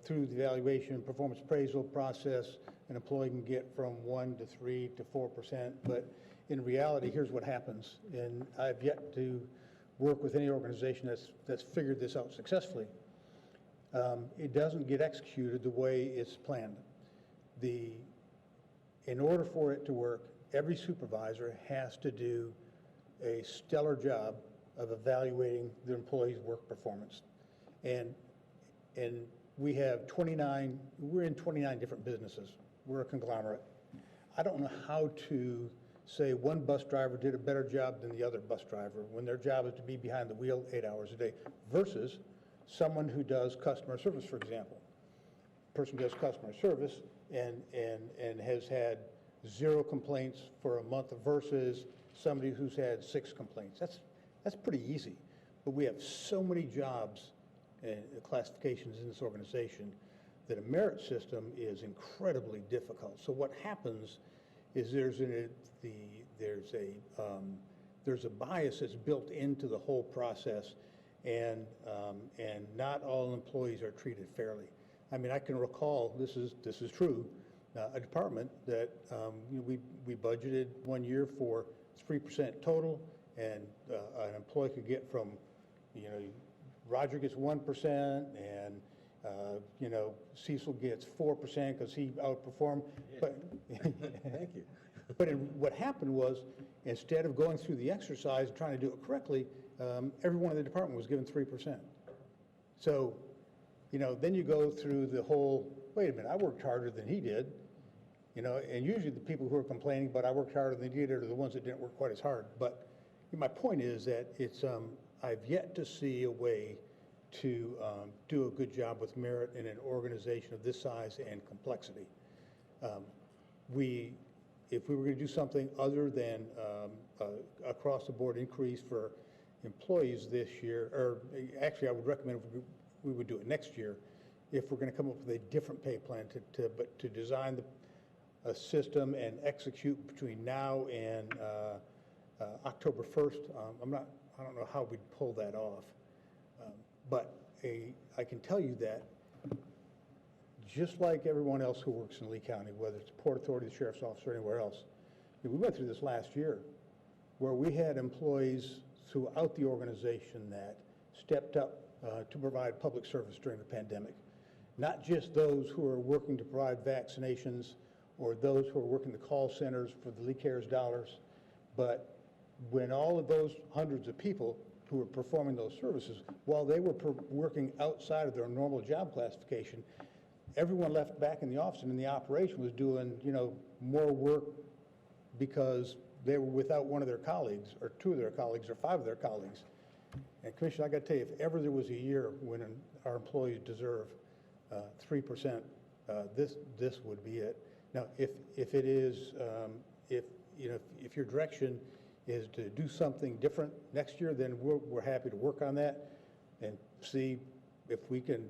through the evaluation and performance appraisal process, an employee can get from 1 to 3 to 4%. But in reality, here's what happens, and I've yet to work with any organization that's figured this out successfully. It doesn't get executed the way it's planned. In order for it to work, every supervisor has to do a stellar job of evaluating the employee's work performance. And we have we're in 29 different businesses. We're a conglomerate. I don't know how to say one bus driver did a better job than the other bus driver when their job is to be behind the wheel 8 hours a day versus someone who does customer service, for example. Person does customer service and has had 0 complaints for a month versus somebody who's had 6 complaints. That's pretty easy. But we have so many jobs and classifications in this organization that a merit system is incredibly difficult. So what happens is there's a bias that's built into the whole process, and not all employees are treated fairly. I mean, I can recall, this is true, a department that we budgeted one year for 3% total, and an employee could get from, Roger gets 1%, and Cecil gets 4% because he outperformed. But thank you. But what happened was, instead of going through the exercise and trying to do it correctly, everyone in the department was given 3%. So, then you go through the whole, wait a minute, I worked harder than he did, and usually the people who are complaining, but I worked harder than he did, are the ones that didn't work quite as hard. But my point is that I've yet to see a way to do a good job with merit in an organization of this size and complexity. If we were going to do something other than across-the-board increase for employees this year, or actually I would recommend we would do it next year, if we're going to come up with a different pay plan to design a system and execute between now and October 1st. I don't know how we'd pull that off, but I can tell you that just like everyone else who works in Lee County, whether it's the Port Authority, the Sheriff's Office, or anywhere else, we went through this last year where we had employees throughout the organization that stepped up to provide public service during the pandemic. Not just those who are working to provide vaccinations or those who are working the call centers for the Lee Cares dollars, but when all of those hundreds of people who were performing those services, while they were working outside of their normal job classification, everyone left back in the office and in the operation was doing, more work because they were without one of their colleagues, or 2 of their colleagues, or 5 of their colleagues. And Commissioner, I got to tell you, if ever there was a year when our employees deserve 3%, this would be it. Now, if it is, if your direction is to do something different next year, then we're happy to work on that and see if we can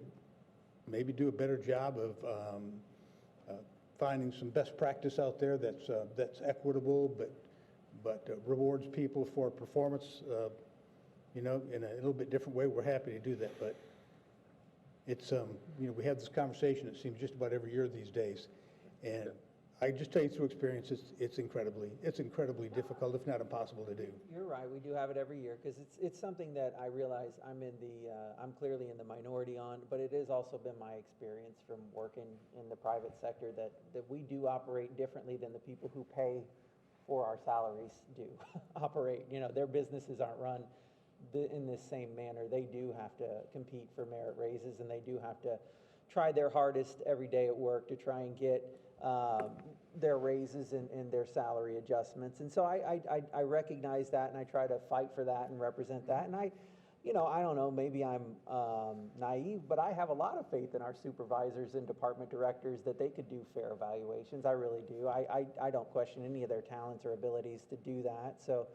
maybe do a better job of finding some best practice out there that's equitable, but rewards people for performance, in a little bit different way. We're happy to do that, but it's we have this conversation, it seems, just about every year these days, and I just tell you through experience, it's incredibly difficult, if not impossible to do. You're right, we do have it every year, because it's something that I realize I'm clearly in the minority on, but it has also been my experience from working in the private sector that we do operate differently than the people who pay for our salaries do operate. You know, their businesses aren't run in this same manner. They do have to compete for merit raises, and they do have to try their hardest every day at work to try and get their raises and their salary adjustments. And so I recognize that, and I try to fight for that and represent that. And I don't know, maybe I'm naive, but I have a lot of faith in our supervisors and department directors that they could do fair evaluations. I really do. I don't question any of their talents or abilities to do that. So,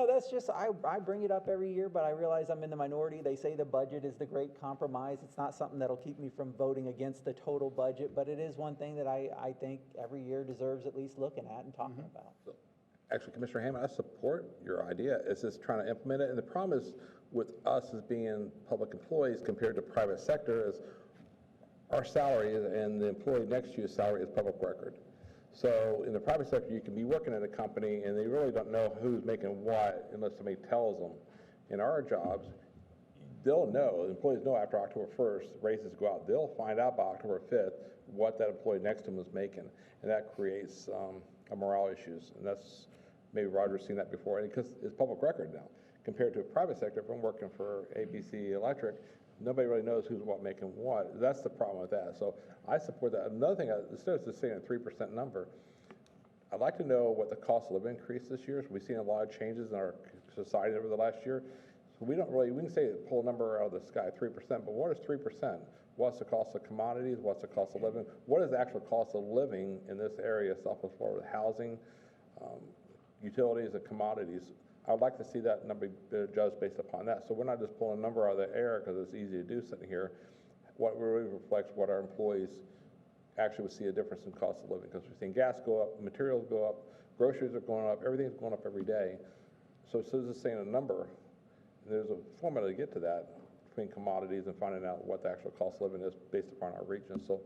that's just, I bring it up every year, but I realize I'm in the minority. They say the budget is the great compromise. It's not something that'll keep me from voting against the total budget, but it is one thing that I think every year deserves at least looking at and talking about. Actually, Commissioner Hammond, I support your idea. It's just trying to implement it. And the problem is with us as being public employees compared to private sector is our salary and the employee next to you's salary is public record. So in the private sector, you can be working at a company and they really don't know who's making what unless somebody tells them. In our jobs, they'll know, the employees know after October 1st, raises go out. They'll find out by October 5th what that employee next to them is making. And that creates morale issues. And that's, maybe Roger's seen that before, and because it's public record now. Compared to a private sector, if I'm working for ABC Electric, nobody really knows who's what making what. That's the problem with that. So I support that. Another thing, instead of just saying a 3% number, I'd like to know what the cost of living increase this year is. We've seen a lot of changes in our society over the last year. So we can say pull a number out of the sky, 3%, but what is 3%? What's the cost of commodities? What's the cost of living? What is the actual cost of living in this area, Southwest Florida, housing, utilities, and commodities? I'd like to see that number judged based upon that. So we're not just pulling a number out of the air because it's easy to do sitting here. What really reflects what our employees actually would see a difference in cost of living, because we're seeing gas go up, materials go up, groceries are going up, everything's going up every day. So instead of just saying a number, there's a formula to get to that between commodities and finding out what the actual cost of living is based upon our region. So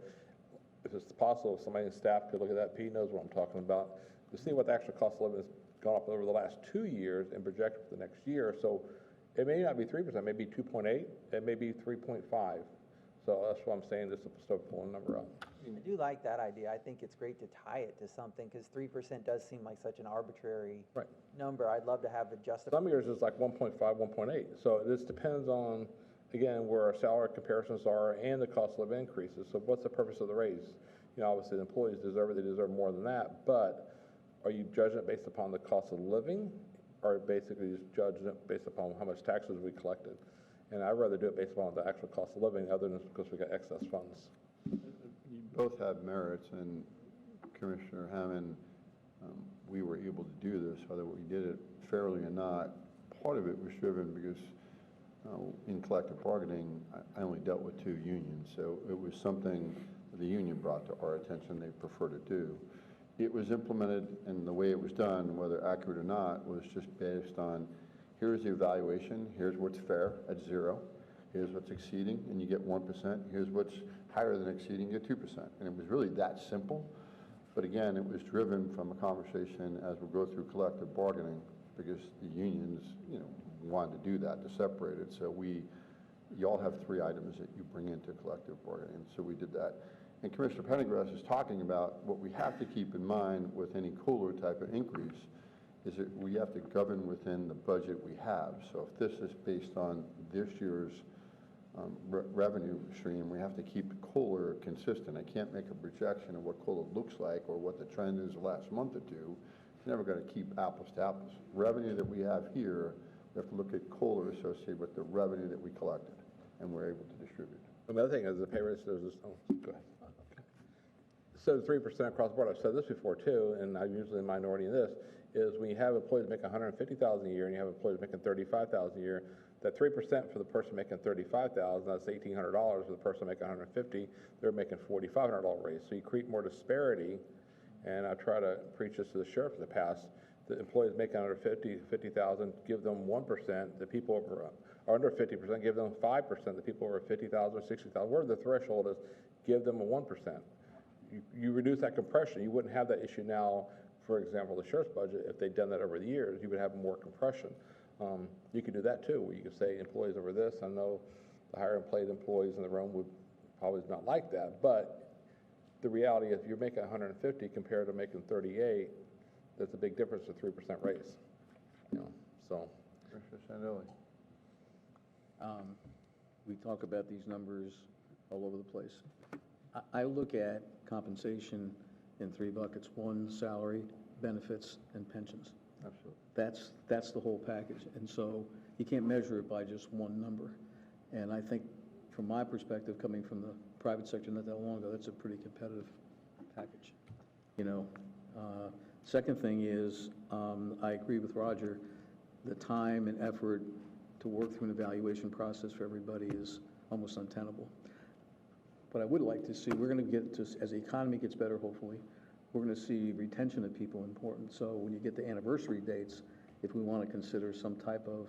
if it's possible, if somebody in staff could look at that, Pete knows what I'm talking about, to see what the actual cost of living has gone up over the last 2 years and project for the next year. So it may not be 3%, it may be 2.8, it may be 3.5. So that's what I'm saying, just to start pulling a number up. I do like that idea. I think it's great to tie it to something, because 3% does seem like such an arbitrary number. I'd love to have it justified. Some years it's like 1.5, 1.8. So this depends on, again, where our salary comparisons are and the cost of living increases. So what's the purpose of the raise? Obviously the employees deserve it, they deserve more than that, but are you judging it based upon the cost of living, or basically just judging it based upon how much taxes we collected? And I'd rather do it based upon the actual cost of living other than because we got excess funds. You both have merits, and Commissioner Hammond, we were able to do this, whether we did it fairly or not. Part of it was driven because in collective bargaining, I only dealt with 2 unions, so it was something the union brought to our attention they prefer to do. It was implemented, and the way it was done, whether accurate or not, was just based on, here's the evaluation, here's what's fair at 0, here's what's exceeding, and you get 1%, here's what's higher than exceeding, you get 2%. And it was really that simple. But again, it was driven from a conversation as we go through collective bargaining, because the unions, wanted to do that, to separate it. So you all have 3 items that you bring into collective bargaining, so we did that. And Commissioner Pendergrass is talking about what we have to keep in mind with any cooler type of increase is that we have to govern within the budget we have. So if this is based on this year's revenue stream, we have to keep COLA consistent. I can't make a projection of what COLA looks like or what the trend is the last month or two. It's never going to keep apples to apples. Revenue that we have here, we have to look at COLA associated with the revenue that we collected and we're able to distribute. Another thing is the pay raise, go ahead. So 3% across the board, I've said this before too, and I'm usually a minority in this, is when you have employees making $150,000 a year and you have employees making $35,000 a year, that 3% for the person making $35,000, that's $1,800. For the person making $150,000, they're making $4,500 raise. So you create more disparity, and I try to preach this to the sheriff in the past. The employees making under $50,000, give them 1%. The people are under 50%, give them 5%. The people over $50,000 or $60,000, wherever the threshold is, give them a 1%. you reduce that compression. You wouldn't have that issue now, for example, the sheriff's budget, if they'd done that over the years, you would have more compression. You could do that too, where you could say employees over this. I know the higher paid employees in the room would probably not like that, but the reality is if you're making 150 compared to making 38, that's a big difference of 3% raise, you know, so. Commissioner Sandilli. We talk about these numbers all over the place. I look at compensation in three buckets: one, salary, benefits, and pensions. Absolutely. That's the whole package. And so you can't measure it by just one number. And I think, from my perspective, coming from the private sector not that long ago, that's a pretty competitive package. You know, second thing is, I agree with Roger, the time and effort to work through an evaluation process for everybody is almost untenable. But I would like to see, we're going to get to, as the economy gets better, hopefully, we're going to see retention of people important. So when you get to anniversary dates, if we want to consider some type of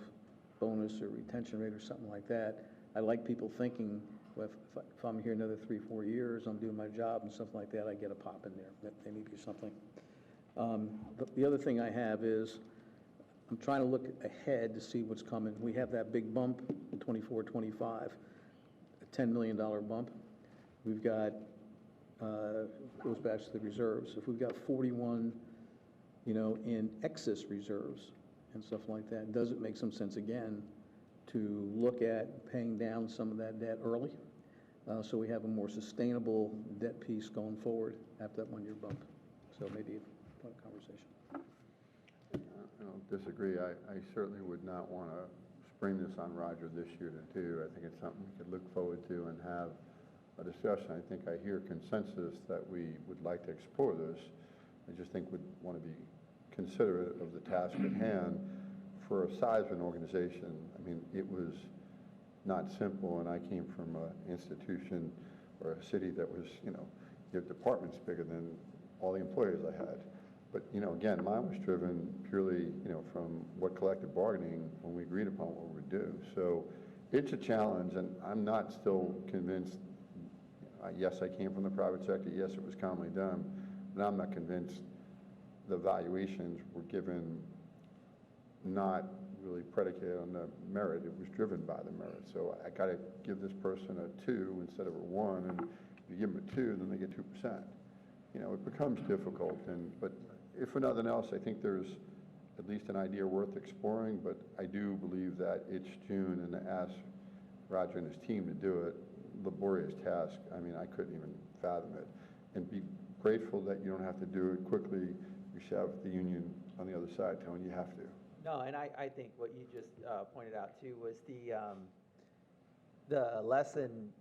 bonus or retention rate or something like that, I like people thinking, well, if I'm here another 3-4 years, I'm doing my job and something like that, I get a pop in there. That may be something. The other thing I have is, I'm trying to look ahead to see what's coming. We have that big bump in 24-25, a $10 million bump. We've got, goes back to the reserves. If we've got 41, you know, in excess reserves and stuff like that, does it make some sense again to look at paying down some of that debt early, so we have a more sustainable debt piece going forward after that one-year bump? So maybe a point of conversation. I don't disagree. I certainly would not want to spring this on Roger this year to do. I think it's something we could look forward to and have a discussion. I think I hear consensus that we would like to explore this. I just think we'd want to be considerate of the task at hand. For a size of an organization, I mean, it was not simple, and I came from an institution or a city that was, you know, your department's bigger than all the employees I had. But, you know, again, mine was driven purely, you know, from what collective bargaining, when we agreed upon what we would do. So it's a challenge, and I'm not still convinced. Yes, I came from the private sector. Yes, it was commonly done, but I'm not convinced the valuations were given not really predicated on the merit. It was driven by the merit. So I got to give this person a 2 instead of a 1, and if you give them a 2, then they get 2%. You know, it becomes difficult. But if for nothing else, I think there's at least an idea worth exploring. But I do believe that it's June, and to ask Roger and his team to do it, laborious task. I mean, I couldn't even fathom it. And be grateful that you don't have to do it quickly. You should have the union on the other side telling you have to. No, and I think what you just pointed out too was the lesson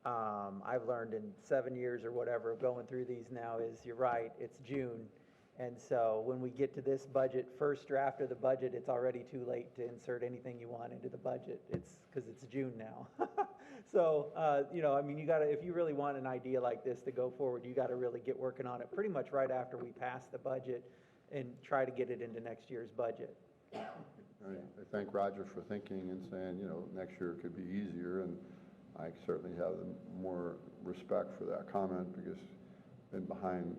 I've learned in 7 years or whatever of going through these now is, you're right, it's June. And so when we get to this budget, first draft of the budget, it's already too late to insert anything you want into the budget. It's because it's June now. So, you know, I mean, you got to, if you really want an idea like this to go forward, you got to really get working on it pretty much right after we pass the budget and try to get it into next year's budget. I thank Roger for thinking and saying, you know, next year could be easier, and I certainly have more respect for that comment because I've been behind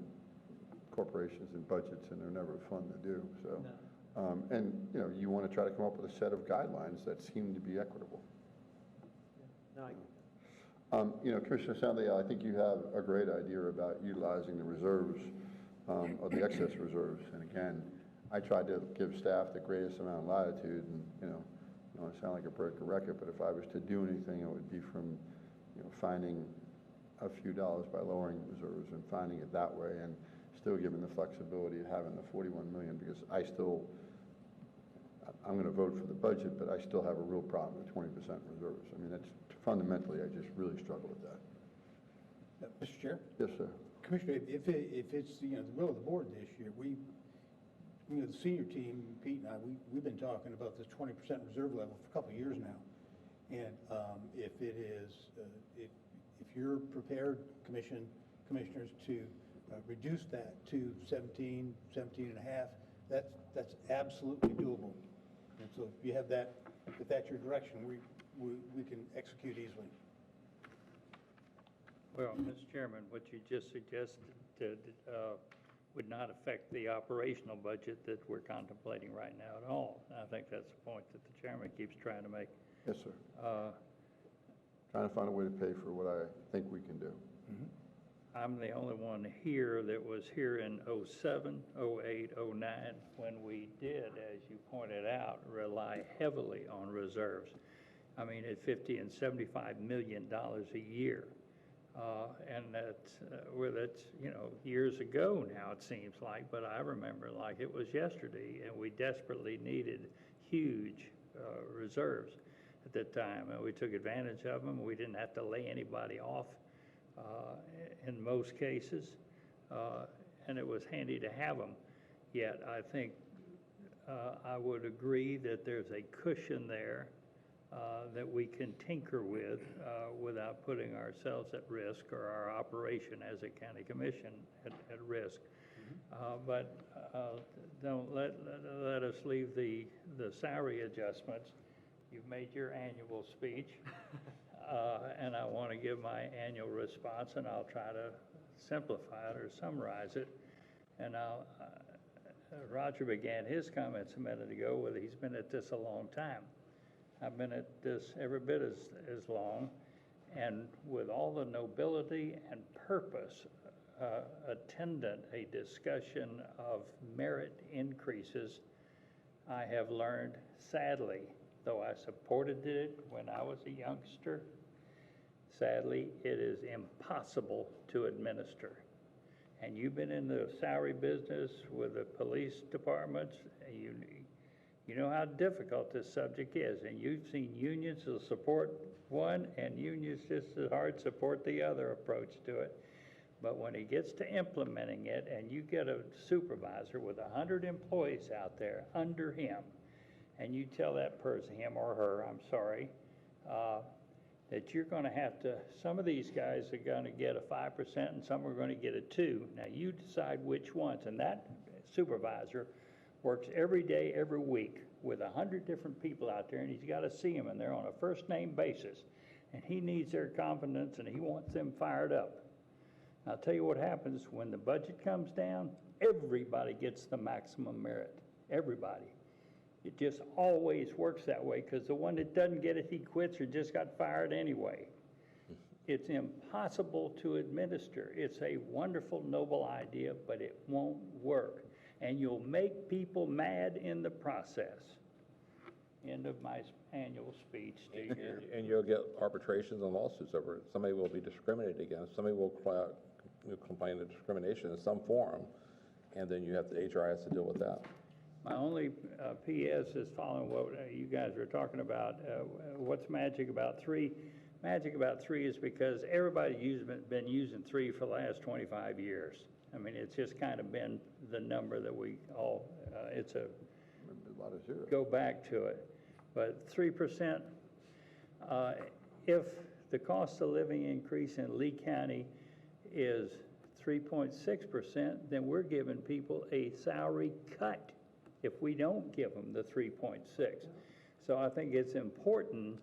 corporations and budgets, and they're never fun to do. So, no. And you know, you want to try to come up with a set of guidelines that seem to be equitable. Yeah. No, you know, Commissioner Sandley, I think you have a great idea about utilizing the reserves, or the excess reserves. And again, I tried to give staff the greatest amount of latitude, and you know, I don't want to sound like a broken record, but if I was to do anything, it would be from, you know, finding a few dollars by lowering reserves and finding it that way, and still giving the flexibility of having the 41 million, because I'm going to vote for the budget, but I still have a real problem with 20% reserves. I mean, that's fundamentally, I just really struggle with that. Mr. Chair? Yes, sir. Commissioner, if it's, you know, the will of the board this year, you know, the senior team, Pete and I, we've been talking about this 20% reserve level for a couple of years now. And if it is, if you're prepared, commissioners, to reduce that to 17 and a half, that's absolutely doable. And so if you have that, if that's your direction, we can execute easily. Well, Mr. Chairman, what you just suggested would not affect the operational budget that we're contemplating right now at all. I think that's the point that the chairman keeps trying to make. Yes, sir. Trying to find a way to pay for what I think we can do. I'm the only one here that was here in '07, '08, '09, when we did, as you pointed out, rely heavily on reserves. I mean, at $50 and $75 million a year. And that's, years ago now, it seems like, but I remember like it was yesterday, and we desperately needed huge reserves at that time, and we took advantage of them. We didn't have to lay anybody off in most cases, and it was handy to have them. Yet I think I would agree that there's a cushion there that we can tinker with without putting ourselves at risk or our operation as a county commission at risk. But don't let us leave the salary adjustments. You've made your annual speech, and I want to give my annual response, and I'll try to simplify it or summarize it. And Roger began his comments a minute ago with he's been at this a long time. I've been at this every bit as long, and with all the nobility and purpose attendant a discussion of merit increases, I have learned, sadly, though I supported it when I was a youngster, sadly, it is impossible to administer. And you've been in the salary business with the police departments, and you know how difficult this subject is, and you've seen unions that support one and unions just as hard support the other approach to it. But when it gets to implementing it, and you get a supervisor with 100 employees out there under him, and you tell that person, him or her, I'm sorry, that you're going to have to, some of these guys are going to get a 5% and some are going to get a 2%. Now you decide which ones, and that supervisor works every day, every week with 100 different people out there, and he's got to see them, and they're on a first-name basis, and he needs their confidence, and he wants them fired up. I'll tell you what happens when the budget comes down, everybody gets the maximum merit, everybody. It just always works that way, because the one that doesn't get it, he quits or just got fired anyway. It's impossible to administer. It's a wonderful, noble idea, but it won't work. And you'll make people mad in the process. End of my annual speech to you. And you'll get arbitrations and lawsuits over it. Somebody will be discriminated against. Somebody will complain of discrimination in some form, and then you have the HR has to deal with that. My only PS is following what you guys were talking about. What's magic about 3? Magic about 3 is because everybody's been using 3 for the last 25 years. I mean, it's just kind of been the number that we all, it's a lot of zeros. Go back to it. But 3%, if the cost of living increase in Lee County is 3.6%, then we're giving people a salary cut if we don't give them the 3.6. So I think it's important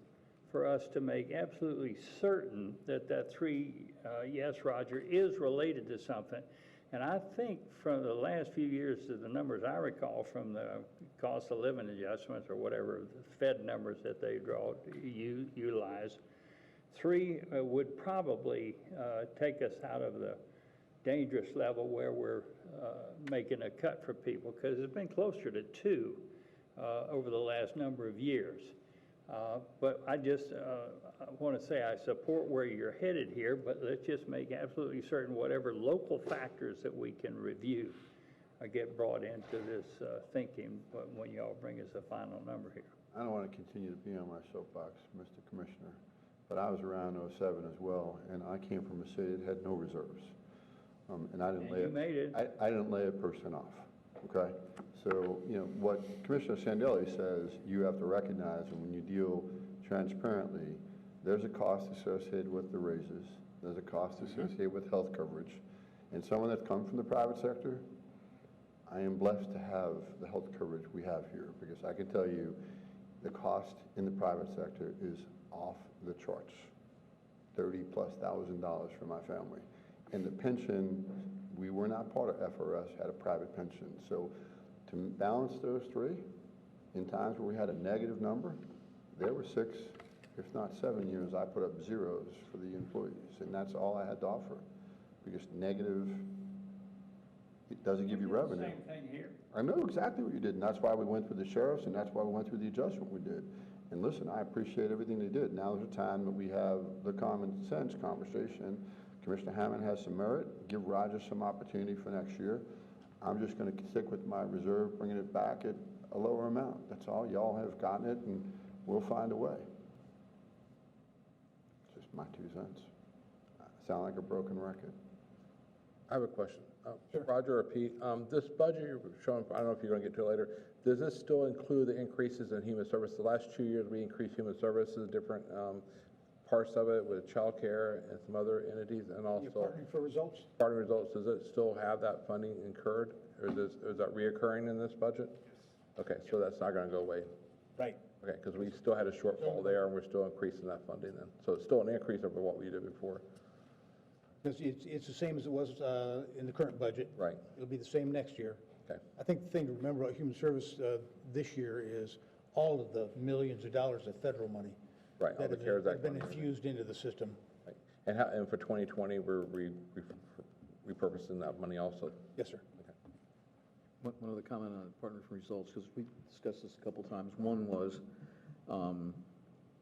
for us to make absolutely certain that that 3, yes, Roger, is related to something. And I think from the last few years, to the numbers I recall from the cost of living adjustments or whatever, the Fed numbers that they utilize, 3 would probably take us out of the dangerous level where we're making a cut for people, because it's been closer to 2 over the last number of years. But I just want to say I support where you're headed here, but let's just make absolutely certain whatever local factors that we can review get brought into this thinking when y'all bring us a final number here. I don't want to continue to be on my soapbox, Mr. Commissioner, but I was around in '07 as well, and I came from a city that had no reserves. And I didn't I didn't lay a person off, okay? So, what Commissioner Sandelli says, you have to recognize, and when you deal transparently, there's a cost associated with the raises, there's a cost associated with health coverage, and someone that's come from the private sector, I am blessed to have the health coverage we have here, because I can tell you the cost in the private sector is off the charts. $30+ thousand for my family. And the pension, we were not part of FRS, had a private pension. So to balance those three, in times where we had a negative number, there were 6, if not 7 years, I put up zeros for the employees, and that's all I had to offer. Because negative, it doesn't give you revenue. Same thing here. I know exactly what you did, and that's why we went through the sheriffs, and that's why we went through the adjustment we did. And listen, I appreciate everything they did. Now is the time that we have the common sense conversation. Commissioner Hammond has some merit. Give Roger some opportunity for next year. I'm just going to stick with my reserve, bringing it back at a lower amount. That's all. Y'all have gotten it, and we'll find a way. It's just my 2 cents. I sound like a broken record. I have a question. Sure. Roger or Pete, this budget you're showing, I don't know if you're going to get to it later, does this still include the increases in human services? The last 2 years, we increased human services, different parts of it with childcare and some other entities, and You're also partnering for results? part of results. Does it still have that funding incurred, or is that reoccurring in this budget? Okay, so that's not going to go away. Right. Okay, because we still had a shortfall there, and we're still increasing that funding then. So it's still an increase over what we did before. Because it's the same as it was in the current budget. Right. It'll be the same next year. Okay. I think the thing to remember about human service this year is all of the millions of dollars of federal money. Right, all that the have CARES been- Act have been money. infused into the system. Right. And for 2020, we're repurposing that money also. Yes, sir. One other comment on Partner for Results, because we discussed this a couple times. One was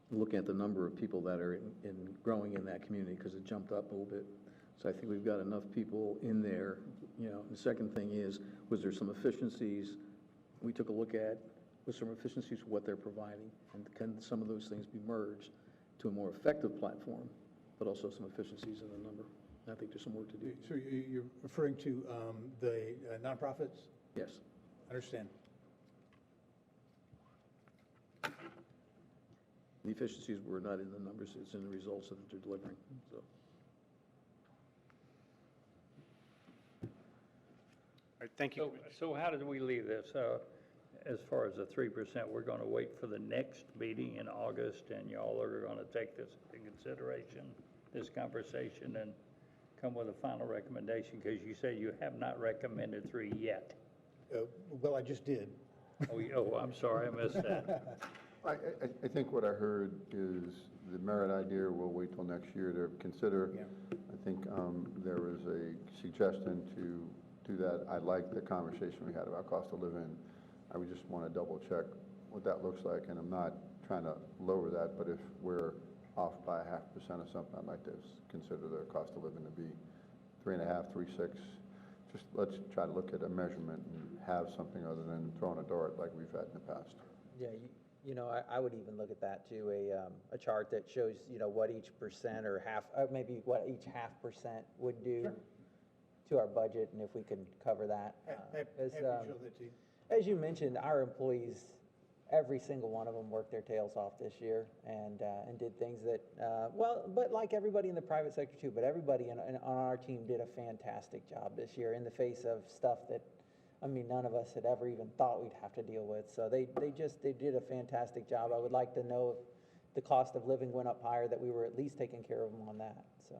looking at the number of people that are in growing in that community, because it jumped up a little bit. So I think we've got enough people in there, you know. The second thing is, was there some efficiencies we took a look at, with some efficiencies of what they're providing, and can some of those things be merged to a more effective platform, but also some efficiencies in the number? I think there's some work to do. So you're referring to the nonprofits? Yes. Understand. The efficiencies were not in the numbers, it's in the results that they're delivering, so. All right, thank you. So how did we leave this? As far as the 3%, we're going to wait for the next meeting in August, and y'all are going to take this into consideration, this conversation, and come with a final recommendation, because you say you have not recommended 3 yet. Well, I just did. Oh, I'm sorry, I missed that. I think what I heard is the merit idea, we'll wait till next year to consider. Yeah. I think there was a suggestion to do that. I like the conversation we had about cost of living. I would just want to double check what that looks like, and I'm not trying to lower that, but if we're off by 0.5% or something, I'd like to consider the cost of living to be 3.5, 3.6. Just let's try to look at a measurement and have something other than throwing a dart like we've had in the past. Yeah, you know, I would even look at that too, a chart that shows, you know, what each percent or half, maybe what each 0.5% would do Sure. to our budget, and if we could cover that. Happy As, to show that to you. as you mentioned, our employees, every single one of them worked their tails off this year and did things that, well, but like everybody in the private sector too, but everybody on our team did a fantastic job this year in the face of stuff that, I mean, none of us had ever even thought we'd have to deal with. So they did a fantastic job. I would like to know if the cost of living went up higher, that we were at least taking care of them on that, so.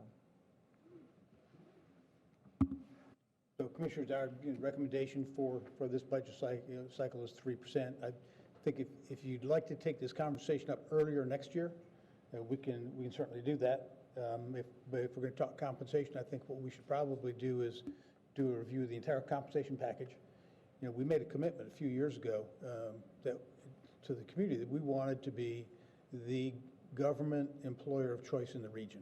So Commissioners, our recommendation for this budget cycle is 3%. I think if you'd like to take this conversation up earlier next year, we can certainly do that. But if we're going to talk compensation, I think what we should probably do is do a review of the entire compensation package. You know, we made a commitment a few years ago to the community that we wanted to be the government employer of choice in the region.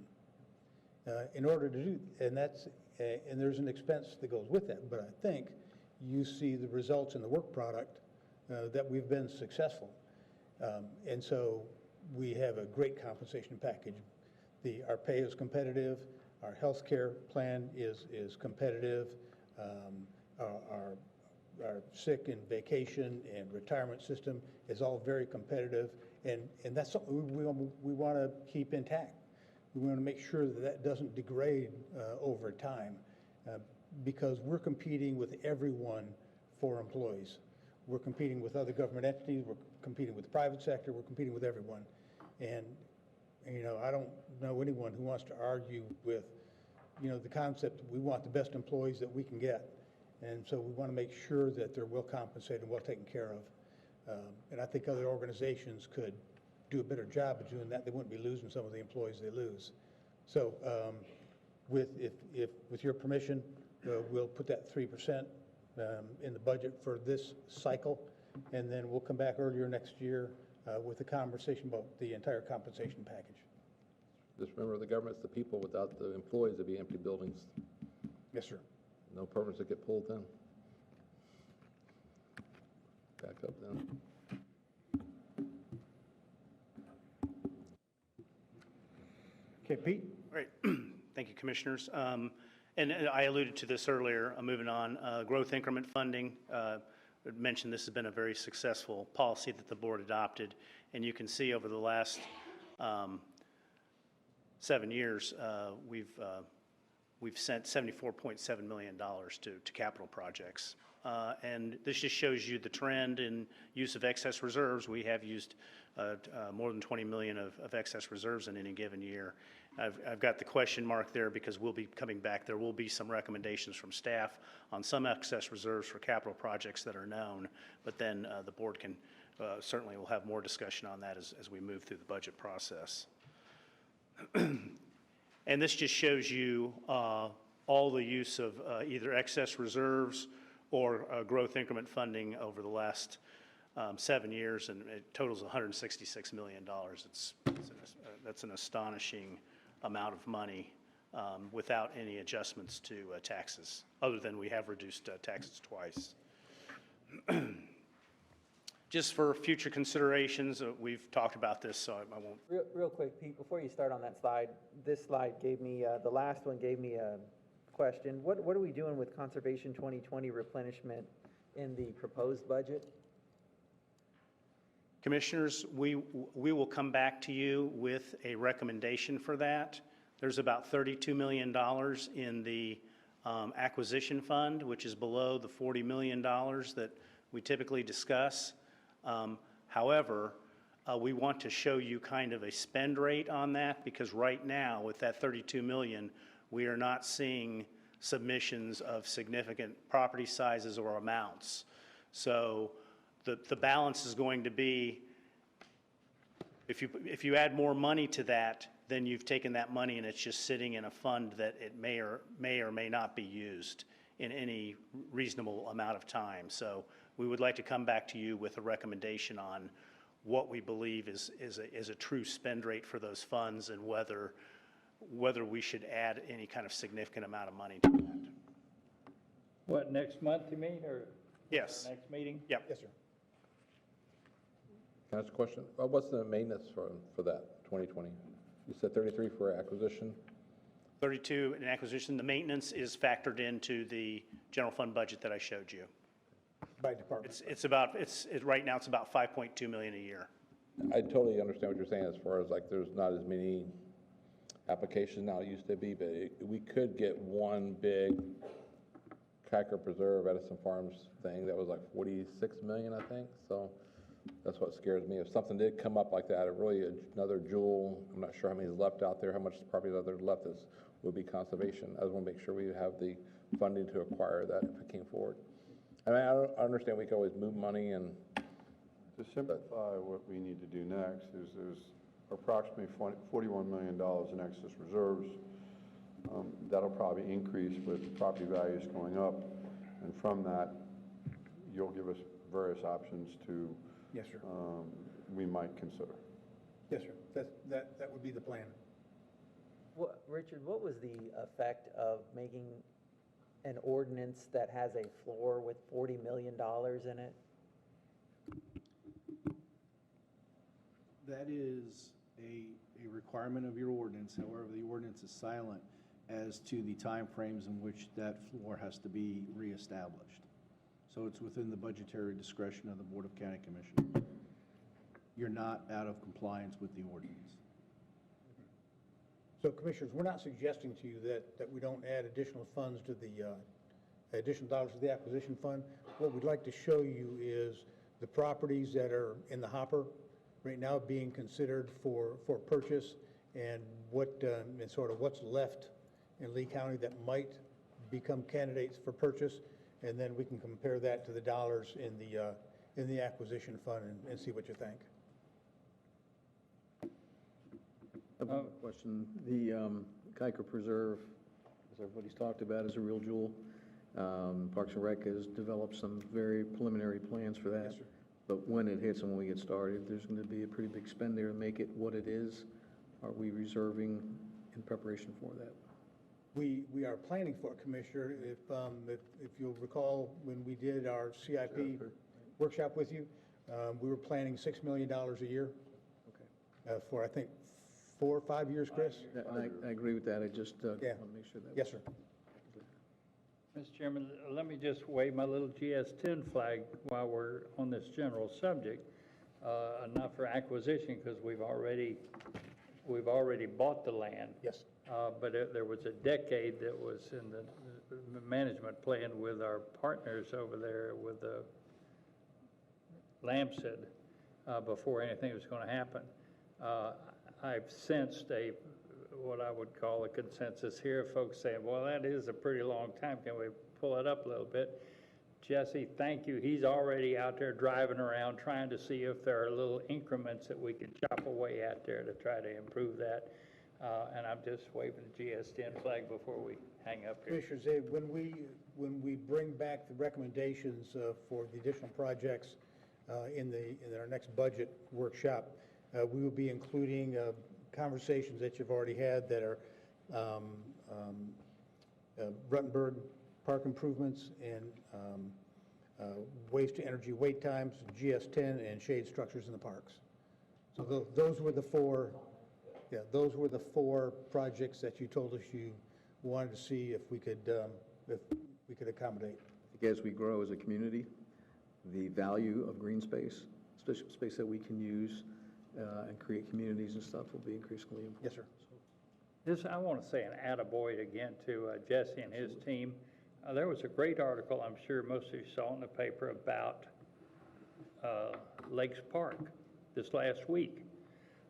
In order to do, and there's an expense that goes with that, but I think you see the results in the work product that we've been successful. And so we have a great compensation package. Our pay is competitive, our health care plan is competitive, our sick and vacation and retirement system is all very competitive, and that's something we want to keep intact. We want to make sure that that doesn't degrade over time, because we're competing with everyone for employees. We're competing with other government entities, we're competing with the private sector, we're competing with everyone. And you know, I don't know anyone who wants to argue with, you know, the concept that we want the best employees that we can get. And so we want to make sure that they're well compensated and well taken care of. And I think other organizations could do a better job of doing that. They wouldn't be losing some of the employees they lose. So with your permission, we'll put that 3% in the budget for this cycle, and then we'll come back earlier next year with a conversation about the entire compensation package. Just remember, the government's the people. Without the employees, it'd be empty buildings. Yes, sir. No permits that get pulled in. Back up then. Okay, Pete? All right, thank you, Commissioners. And I alluded to this earlier, moving on, growth increment funding. I mentioned this has been a very successful policy that the board adopted, and you can see over the last 7 years, we've sent $74.7 million to capital projects. And this just shows you the trend in use of excess reserves. We have used more than 20 million of excess reserves in any given year. I've got the question mark there because we'll be coming back. There will be some recommendations from staff on some excess reserves for capital projects that are known, but then the board can certainly will have more discussion on that as we move through the budget process. And this just shows you all the use of either excess reserves or growth increment funding over the last 7 years, and it totals $166 million. That's an astonishing amount of money without any adjustments to taxes, other than we have reduced taxes twice. Just for future considerations, we've talked about this, so I won't. Real quick, Pete, before you start on that slide, this slide gave me, the last one gave me a question. What are we doing with Conservation 2020 replenishment in the proposed budget? Commissioners, we will come back to you with a recommendation for that. There's about $32 million in the acquisition fund, which is below the $40 million that we typically discuss. However, we want to show you kind of a spend rate on that, because right now with that 32 million, we are not seeing submissions of significant property sizes or amounts. So the balance is going to be, if you add more money to that, then you've taken that money and it's just sitting in a fund that it may or may not be used in any reasonable amount of time. So we would like to come back to you with a recommendation on what we believe is a true spend rate for those funds, and whether we should add any kind of significant amount of money to that. What, next month you mean, or? Yes. Next meeting? Yep. Yes, sir. Can I ask a question? What's the maintenance for that 2020? You said 33 for acquisition? 32 in acquisition. The maintenance is factored into the general fund budget that I showed you. By department. Right now it's about 5.2 million a year. I totally understand what you're saying as far as like there's not as many applications now it used to be, but we could get one big Kiker Preserve Edison Farms thing that was like 46 million, I think. So that's what scares me. If something did come up like that, another jewel, I'm not sure how many is left out there, how much property there's left would be conservation. I just want to make sure we have the funding to acquire that if it came forward. I mean, I understand we can always move money and. To simplify, what we need to do next is there's approximately $41 million in excess reserves. That'll probably increase with property values going up, and from that, you'll give us various options to. Yes, sir. We might consider. Yes, sir. That would be the plan. Richard, what was the effect of making an ordinance that has a floor with $40 million in it? That is a requirement of your ordinance. However, the ordinance is silent as to the timeframes in which that floor has to be reestablished. So it's within the budgetary discretion of the Board of County Commissioners. You're not out of compliance with the ordinance. So, Commissioners, we're not suggesting to you that we don't add additional funds to the additional dollars to the acquisition fund. What we'd like to show you is the properties that are in the hopper right now being considered for purchase, and what, and sort of what's left in Lee County that might become candidates for purchase, and then we can compare that to the dollars in the acquisition fund and see what you think. I have one more question. The Kiker Preserve, as everybody's talked about, is a real jewel. Parks and Rec has developed some very preliminary plans for that. Yes, sir. But when it hits and when we get started, there's going to be a pretty big spend there to make it what it is. Are we reserving in preparation for that? We are planning for it, Commissioner. If you'll recall, when we did our CIP workshop with you, we were planning $6 million a year Okay. for, I think, 4 or 5 years, Chris? I agree with that. I just want to Yeah. make sure that. Yes, sir. Mr. Chairman, let me just wave my little GS-10 flag while we're on this general subject, not for acquisition, because we've already bought the land. Yes. But there was a decade that was in the management plan with our partners over there with the Lampstead, before anything was going to happen. I've sensed what I would call a consensus here, folks saying, well, that is a pretty long time. Can we pull it up a little bit? Jesse, thank you. He's already out there driving around trying to see if there are little increments that we can chop away at there to try to improve that. And I'm just waving the GS-10 flag before we hang up here. Commissioner Zabe, when we bring back the recommendations for the additional projects in our next budget workshop, we will be including conversations that you've already had that are Ruttenberg Park improvements and waste to energy wait times, GS-10, and shade structures in the parks. So those were the four. Yeah, those were the 4 projects that you told us you wanted to see if we could accommodate. I think as we grow as a community, the value of green space, especially space that we can use and create communities and stuff, will be increasingly important. Yes, sir. I want to say an attaboy again to Jesse and his team. There was a great article, I'm sure most of you saw in the paper, about Lakes Park this last week,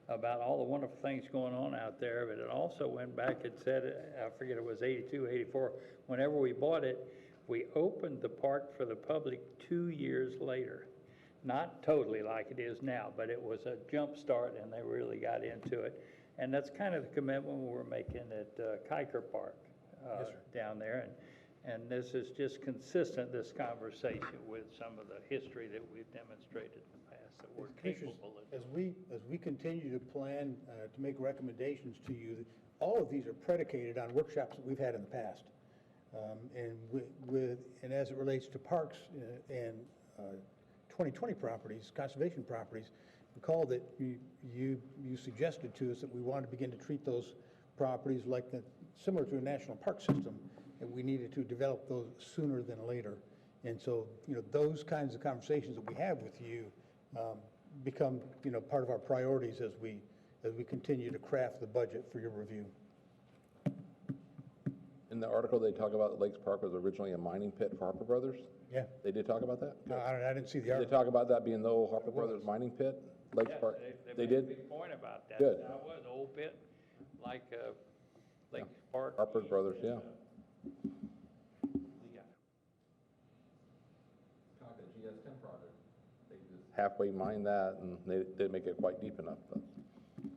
about all the wonderful things going on out there. But it also went back and said, I forget, it was 82, 84, whenever we bought it, we opened the park for the public 2 years later. Not totally like it is now, but it was a jump start and they really got into it. And that's kind of the commitment we're making at Kiker Park down there. And this is just consistent, this conversation, with some of the history that we've demonstrated in the past that we're capable of. As we continue to plan to make recommendations to you, all of these are predicated on workshops that we've had in the past. And as it relates to parks and 2020 properties, conservation properties, recall that you suggested to us that we wanted to begin to treat those properties like similar to a national park system, and we needed to develop those sooner than later. And so, those kinds of conversations that we have with you become, part of our priorities as we continue to craft the budget for your review. In the article, they talk about Lakes Park was originally a mining pit for Harper Brothers. Yeah. They did talk about that? I didn't see the Did they article. talk about that being the old Harper Brothers mining pit? Lakes Yeah, Park? they They made a did? big point about that. Good. That was an old pit, like Lakes Park. Harper Brothers, yeah. GS-10 project. They just halfway mined that, and they didn't make it quite deep enough, but.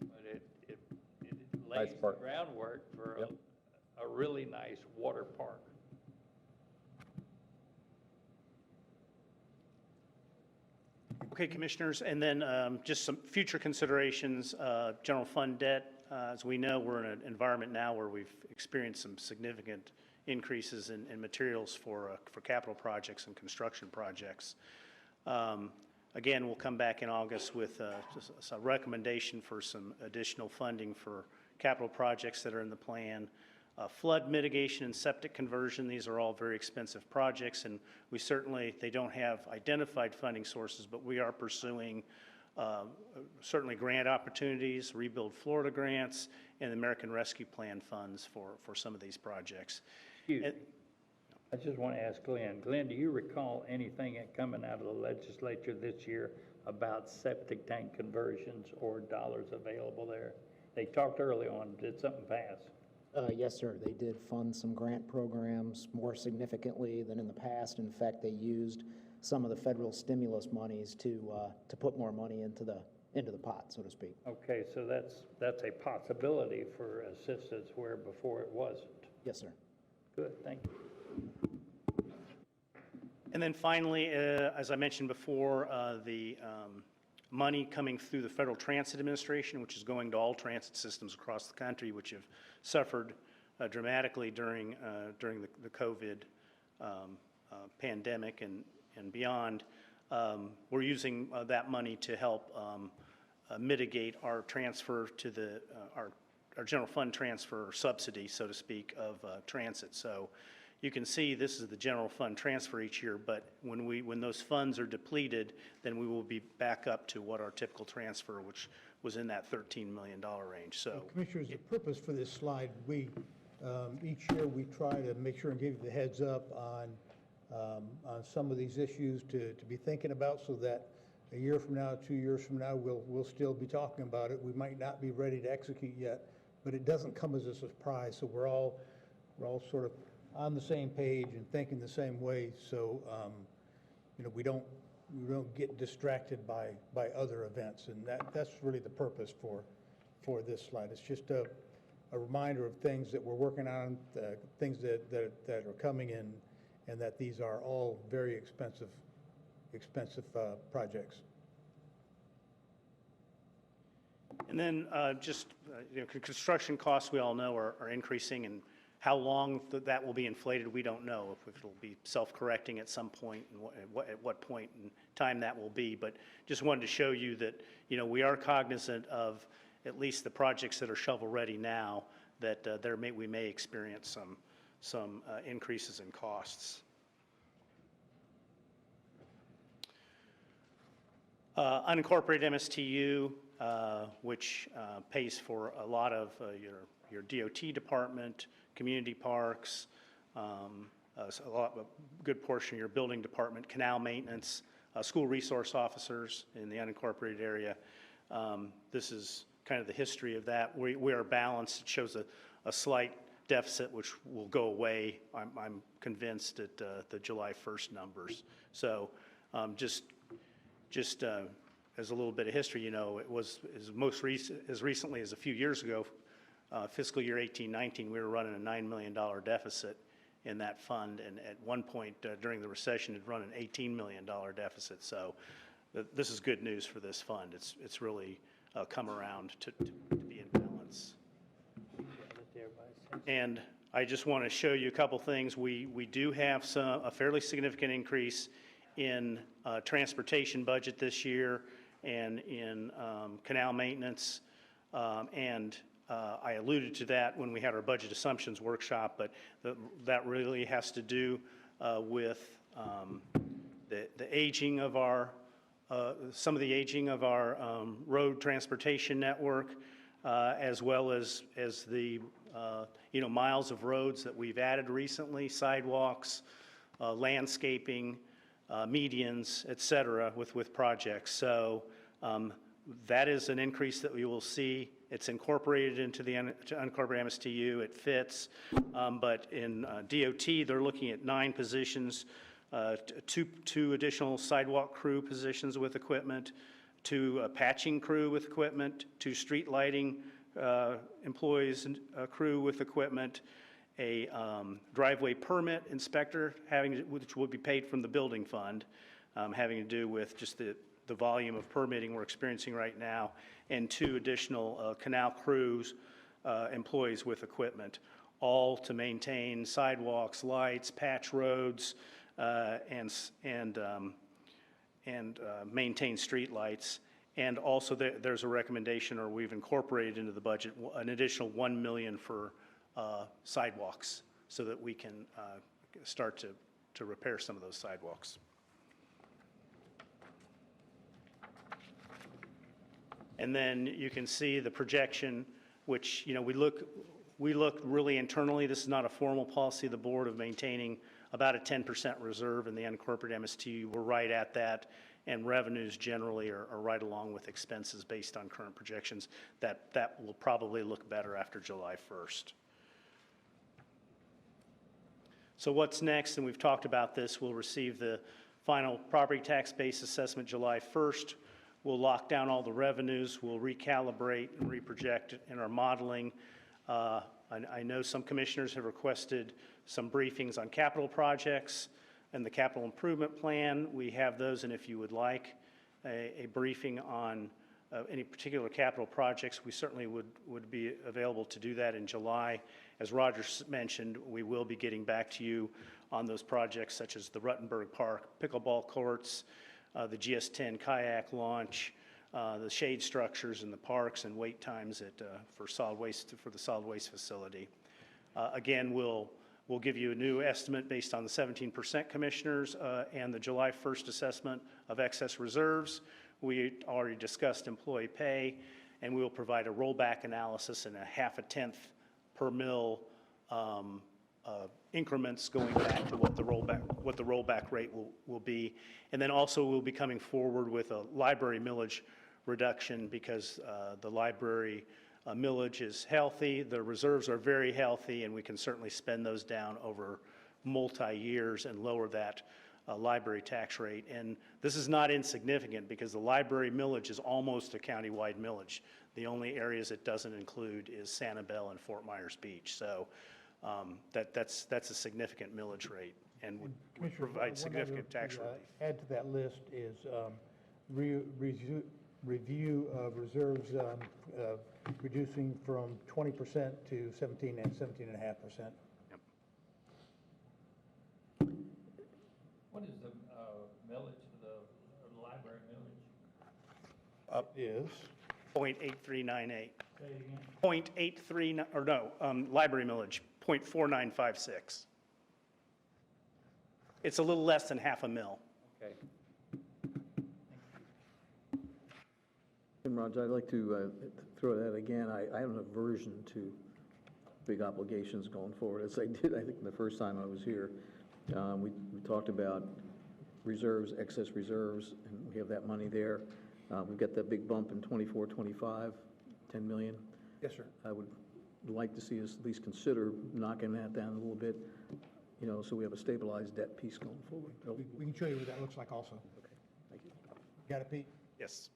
But it Nice lays the park. groundwork for Yep. a really nice water park. Okay, Commissioners, and then just some future considerations, general fund debt. As we know, we're in an environment now where we've experienced some significant increases in materials for capital projects and construction projects. Again, we'll come back in August with a recommendation for some additional funding for capital projects that are in the plan. Flood mitigation and septic conversion, these are all very expensive projects, and they don't have identified funding sources, but we are pursuing certainly grant opportunities, Rebuild Florida grants, and American Rescue Plan funds for some of these projects. Excuse me. I just want to ask Glenn. Glenn, do you recall anything coming out of the legislature this year about septic tank conversions or dollars available there? They talked early on, did something pass? Yes, sir. They did fund some grant programs more significantly than in the past. In fact, they used some of the federal stimulus monies to put more money into the pot, so to speak. Okay, so that's a possibility for assistance where before it wasn't. Yes, sir. Good, thank you. And then finally, as I mentioned before, the money coming through the Federal Transit Administration, which is going to all transit systems across the country, which have suffered dramatically during the COVID pandemic and beyond. We're using that money to help mitigate our transfer to our general fund transfer or subsidy, so to speak, of transit. So you can see this is the general fund transfer each year, but when those funds are depleted, then we will be back up to what our typical transfer, which was in that $13 million range. So Commissioners, the purpose for this slide, each year we try to make sure and give you the heads up on some of these issues to be thinking about, so that a year from now, 2 years from now, we'll still be talking about it. We might not be ready to execute yet, but it doesn't come as a surprise. So we're all sort of on the same page and thinking the same way. So we don't get distracted by other events, and that's really the purpose for this slide. It's just a reminder of things that we're working on, things that are coming in, and that these are all very expensive projects. And then construction costs, we all know, are increasing, and how long that will be inflated, we don't know. If it'll be self-correcting at some point, and at what point in time that will be. But just wanted to show you that we are cognizant of at least the projects that are shovel-ready now, that we may experience some increases in costs. Unincorporated MSTU, which pays for a lot of your DOT department, community parks, a good portion of your building department, canal maintenance, school resource officers in the unincorporated area. This is kind of the history of that. We are balanced. It shows a slight deficit, which will go away, I'm convinced, at the July 1st numbers. So just as a little bit of history, it was as recently as a few years ago, fiscal year 18-19, we were running a $9 million deficit in that fund, and at one point during the recession, it run an $18 million deficit. So this is good news for this fund. It's really come around to be in balance. And I just want to show you a couple things. We do have a fairly significant increase in transportation budget this year, and in canal maintenance, and I alluded to that when we had our budget assumptions workshop, but that really has to do with the aging of some of the aging of our road transportation network, as well as the miles of roads that we've added recently, sidewalks, landscaping, medians, et cetera, with projects. So that is an increase that we will see. It's incorporated into the unincorporated MSTU. It fits. But in DOT, they're looking at 9 positions, two additional sidewalk crew positions with equipment, 2 patching crew with equipment, 2 street lighting employees and crew with equipment, a driveway permit inspector, which would be paid from the building fund, having to do with just the volume of permitting we're experiencing right now, and 2 additional canal crews, employees with equipment, all to maintain sidewalks, lights, patch roads, and maintain street lights. And also there's a recommendation, or we've incorporated into the budget, an additional $1 million for sidewalks, so that we can start to repair some of those sidewalks. And then you can see the projection, which we look really internally. This is not a formal policy of the board, of maintaining about a 10% reserve in the unincorporated MSTU. We're right at that, and revenues generally are right along with expenses based on current projections. That will probably look better after July 1st. So what's next, and we've talked about this, we'll receive the final property tax base assessment July 1st. We'll lock down all the revenues, we'll recalibrate and reproject in our modeling. I know some commissioners have requested some briefings on capital projects and the capital improvement plan. We have those, and if you would like a briefing on any particular capital projects, we certainly would be available to do that in July. As Roger mentioned, we will be getting back to you on those projects such as the Ruttenberg Park pickleball courts, the GS-10 kayak launch, the shade structures in the parks, and wait times for the solid waste facility. Again, we'll give you a new estimate based on the 17% commissioners and the July 1st assessment of excess reserves. We already discussed employee pay, and we will provide a rollback analysis and a 0.5 per mil increments going back to what the rollback rate will be. And then also we'll be coming forward with a library millage reduction because the library millage is healthy, the reserves are very healthy, and we can certainly spend those down over multi-years and lower that library tax rate. And this is not insignificant because the library millage is almost a countywide millage. The only areas it doesn't include is Sanibel and Fort Myers Beach. So that's a significant millage rate and would Commissioner, provide one significant other tax to, relief. add to that list is review of reserves reducing from 20% to 17 and 17.5%. What is the millage, the library millage? Up Is 0.8398. Say it again. 0.83, or no, library millage, 0.4956. It's a little less than half a mil. Okay. And Roger, I'd like to throw that again. I have an aversion to big obligations going forward, as I did, I think, the first time I was here. We talked about reserves, excess reserves, and we have that money there. We've got that big bump in 24, 25, 10 million. yes, sir. I would like to see us at least consider knocking that down a little bit, so we have a stabilized debt piece going forward. We can show you what that looks like also. Okay, thank you. Got it, Pete? Yes.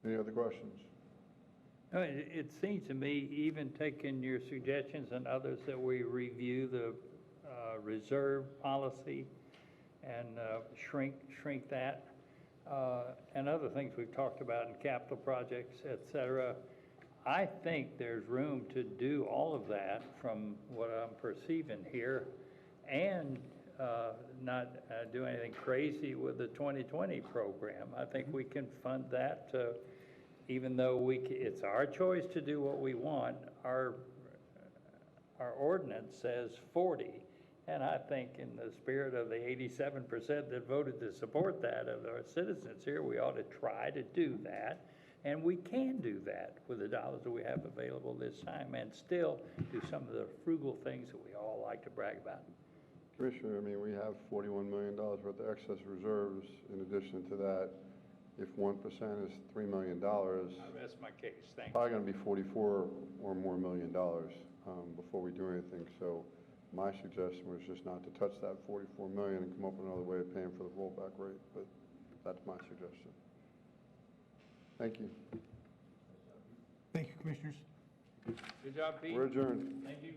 Any other questions? No, it seems to me, even taking your suggestions and others, that we review the reserve policy and shrink that, and other things we've talked about in capital projects, et cetera. I think there's room to do all of that from what I'm perceiving here, and not do anything crazy with the 2020 program. I think we can fund that, even though it's our choice to do what we want. Our ordinance says 40, and I think in the spirit of the 87% that voted to support that of our citizens here, we ought to try to do that. And we can do that with the dollars that we have available this time and still do some of the frugal things that we all like to brag about. Commissioner, I mean, we have $41 million worth of excess reserves. In addition to that, if 1% is $3 million, That's my case, thank you. probably going to be 44 or more million dollars before we do anything. So my suggestion was just not to touch that 44 million and come up with another way of paying for the rollback rate, but that's my suggestion. Thank you. Thank you, commissioners. Good job, Pete. We're adjourned. Thank you.